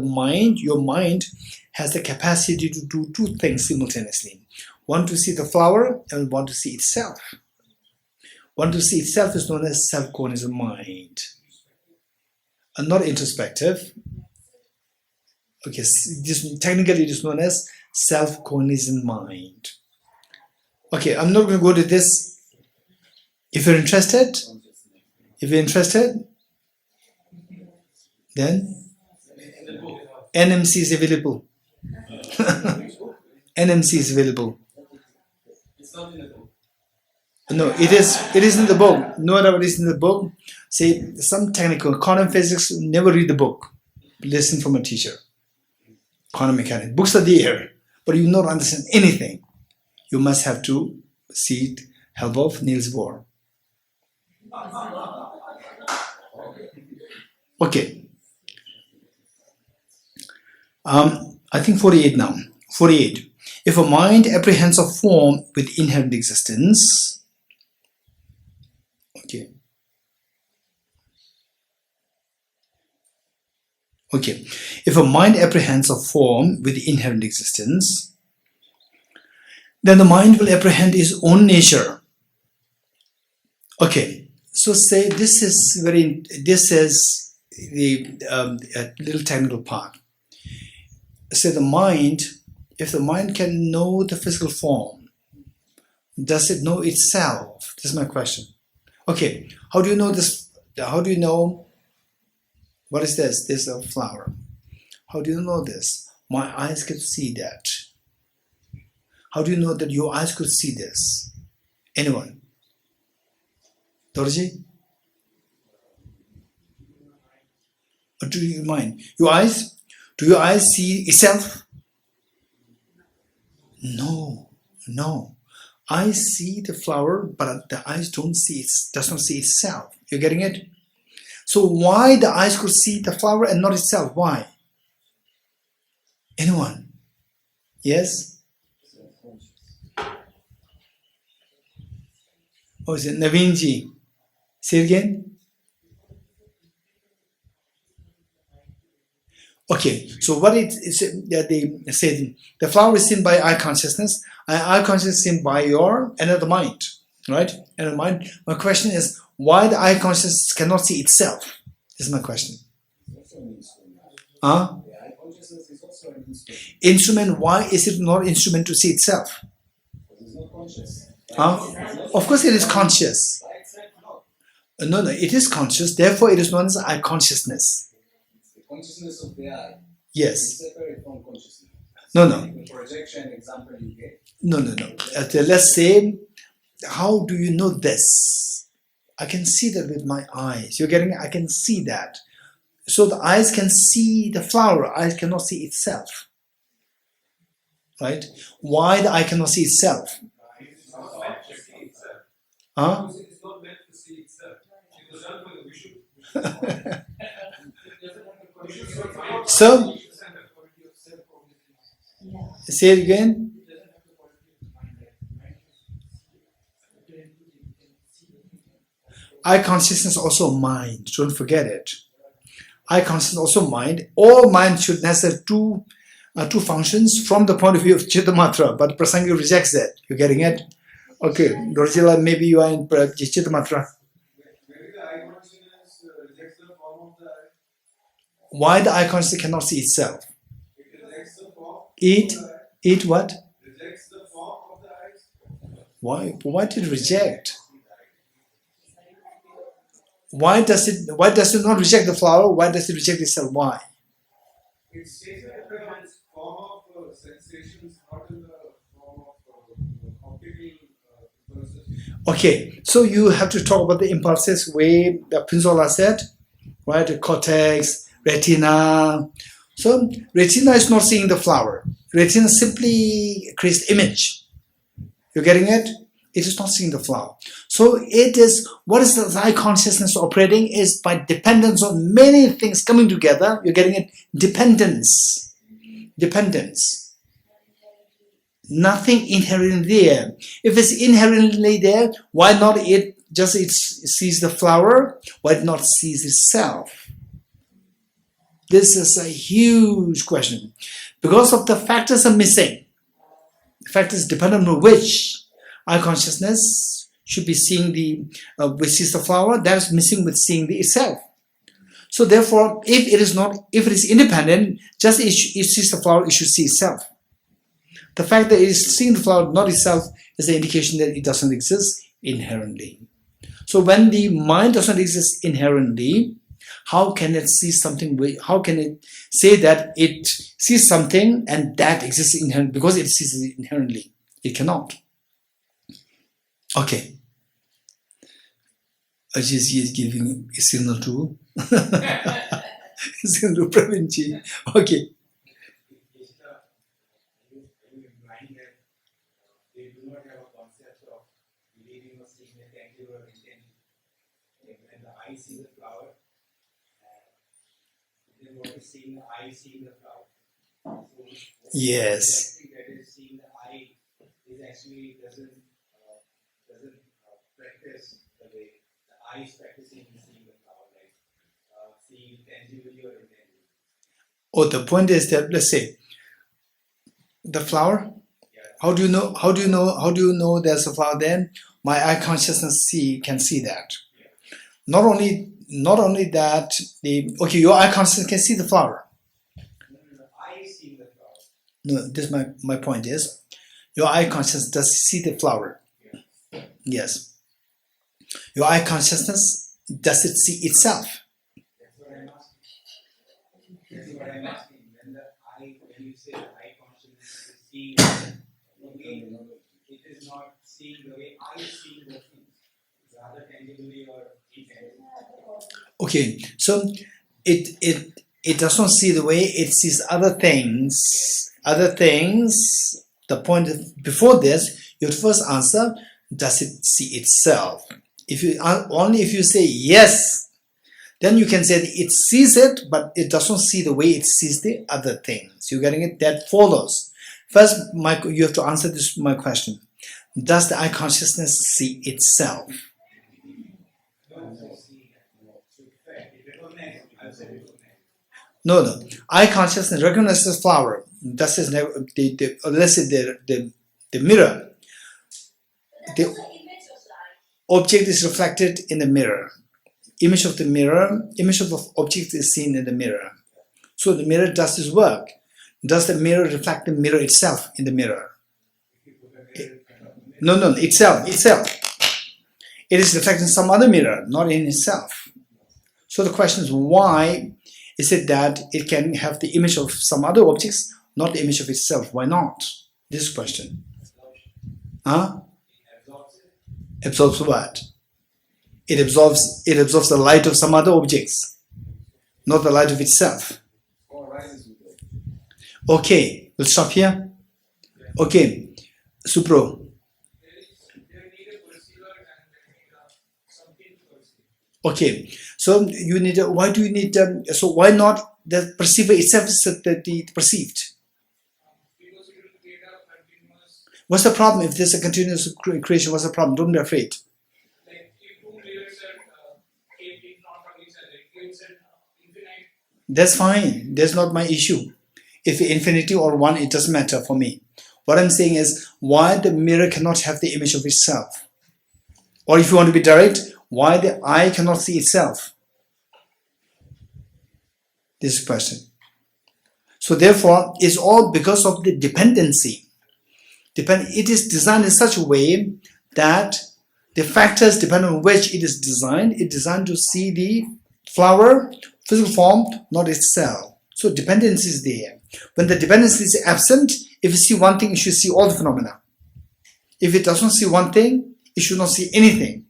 your mind has the capacity to do two things simultaneously. One to see the flower and one to see itself. One to see itself is known as self-cognizant mind. And not introspective. Okay, technically it is known as self-cognizant mind. Okay, I'm not going to go to this. If you're interested, then NMC is available. NMC is available. It's not in the book. No, it is in the book. No doubt it is in the book. Say some technical quantum physics, never read the book. Listen from a teacher. Quantum mechanics. Books are there, but you will not understand anything. You must have to seek help of Niels Bohr. Okay. I think 48 now. 48. If a mind apprehends a form with inherent existence, Okay. If a mind apprehends a form with inherent existence, then the mind will apprehend its own nature. Okay. So say this is the little technical part. Say the mind, if the mind can know the physical form, does it know itself? This is my question. Okay. How do you know this? How do you know? What is this? This is a flower. How do you know this? My eyes could see that. How do you know that your eyes could see this? Anyone? Dorji? Or do you mind? Your eyes? Do your eyes see itself? No. I see the flower, but the eyes does not see itself. You're getting it? So why the eyes could see the flower and not itself? Why? Anyone? Yes? Oh, is it Navinji? Say it again. Okay, so what it is that they said, the flower is seen by eye consciousness, and eye consciousness is seen by your another mind, right? Another mind. My question is, why the eye consciousness cannot see itself? Is my question. Huh? The eye consciousness is also an instrument. Instrument, why is it not instrument to see itself? It's not conscious. Huh? Of course it is conscious. By itself, no. No, it is conscious, therefore it is known as eye consciousness. It's the consciousness of the eye. Yes. It's separate from consciousness. No. The projection example you gave. No. Let's say, how do you know this? I can see that with my eyes. You're getting it? I can see that. So the eyes can see the flower. Eyes cannot see itself. Right? Why the eye cannot see itself? It's not meant to see itself. Huh? It's not meant to see itself. It was done for the visual. So, say it again. Eye consciousness also mind. Don't forget it. Eye consciousness also mind. All mind should have two functions from the point of view of Chittamatra, but Prasanga rejects that. You getting it? Okay, Dorji, maybe you are in Chittamatra. Maybe the eye consciousness rejects the form of the eye. Why the eye consciousness cannot see itself? It rejects the form Eat of the eye. Eat what? Rejects the form of the eyes. Why did it reject? Why does it not reject the flower? Why does it reject itself? Why? It stays in the form of sensations, not in the form of optical impulses. Okay, so you have to talk about the impulses way the Pinzola said, right? The cortex, retina. So retina is not seeing the flower. Retina simply creates image. You're getting it? It is not seeing the flower. So it is, what is the eye consciousness operating is by dependence on many things coming together. You're getting it? Dependence. Nothing inherently there. If it's inherently there, why not it sees the flower? Why it not sees itself? This is a huge question. Because of the factors are missing. The factors dependent on which eye consciousness should be seeing which sees the flower, that is missing with seeing the itself. So therefore, if it is independent, just it sees the flower, it should see itself. The fact that it is seeing the flower, not itself, is the indication that it doesn't exist inherently. So when the mind doesn't exist inherently, how can it see something? How can it say that it sees something and that exists inherently? Because it sees it inherently. It cannot. Okay. Ajit is giving a signal to Pravinji. Okay. They do not have a concept of believing or seeing a tangible or intangible. When the eye sees the flower, then what is seeing the eye seeing the flower? So Yes. that is seeing the eye is actually doesn't practice the way the eye is practicing seeing the flower, like seeing tangibly or intangibly. Oh, the point is that, let's say, the flower. How do you know there's a flower? Then my eye consciousness can see that. Not only that, your eye consciousness can see the flower. The eye is seeing the flower. No, this my point is, your eye consciousness does see the flower. Yes. Your eye consciousness, does it see itself? That's what I'm asking. When you say the eye consciousness is seeing, it is not seeing the way I see the things, rather tangibly or intangibly. Okay, so it does not see the way it sees other things. The point before this, you would first answer, does it see itself? If you say yes, then you can say that it sees it, but it doesn't see the way it sees the other things. You getting it? That follows. First, you have to answer this my question. Does the I consciousness see itself? No. I consciousness recognizes flower. That is let's say the mirror. The object is reflected in the mirror. Image of the mirror, image of the object is seen in the mirror. So the mirror does this work. Does the mirror reflect the mirror itself in the mirror? No, itself. It is reflecting some other mirror, not in itself. So the question is, why is it that it can have the image of some other objects, not the image of itself? Why not? This question. Absorbs what? It absorbs the light of some other objects, not the light of itself. Okay, we'll stop here. Okay, Supro. Okay, so you need. Why do you need? So why not the perceiver itself is the perceived? What's the problem if there's a continuous creation? What's the problem? Don't be afraid. That's fine. That's not my issue. If infinity or one, it doesn't matter for me. What I'm saying is why the mirror cannot have the image of itself. Or if you want to be direct, why the eye cannot see itself. This is the question. So therefore, it's all because of the dependency. It is designed in such a way that the factors depend on which it is designed. It's designed to see the flower, physical form, not itself. So dependency is there. When the dependency is absent, if you see one thing, you should see all the phenomena. If it doesn't see one thing, it should not see anything.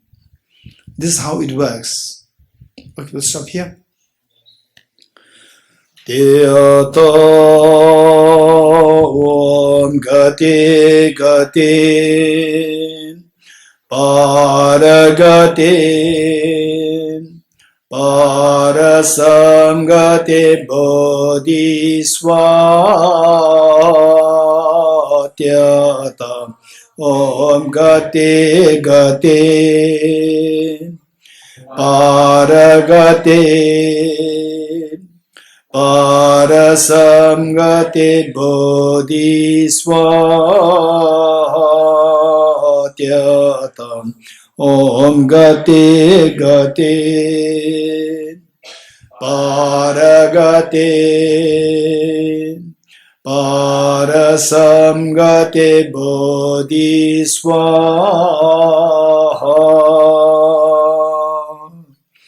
This is how it works. Okay, we'll stop here. Teyato Om Gati Gati Paragati Parasamgati Bodhiswatyata Om Gati Gati Paragati Parasamgati Bodhiswatyata Om Gati Gati Paragati Parasamgati Bodhiswatyata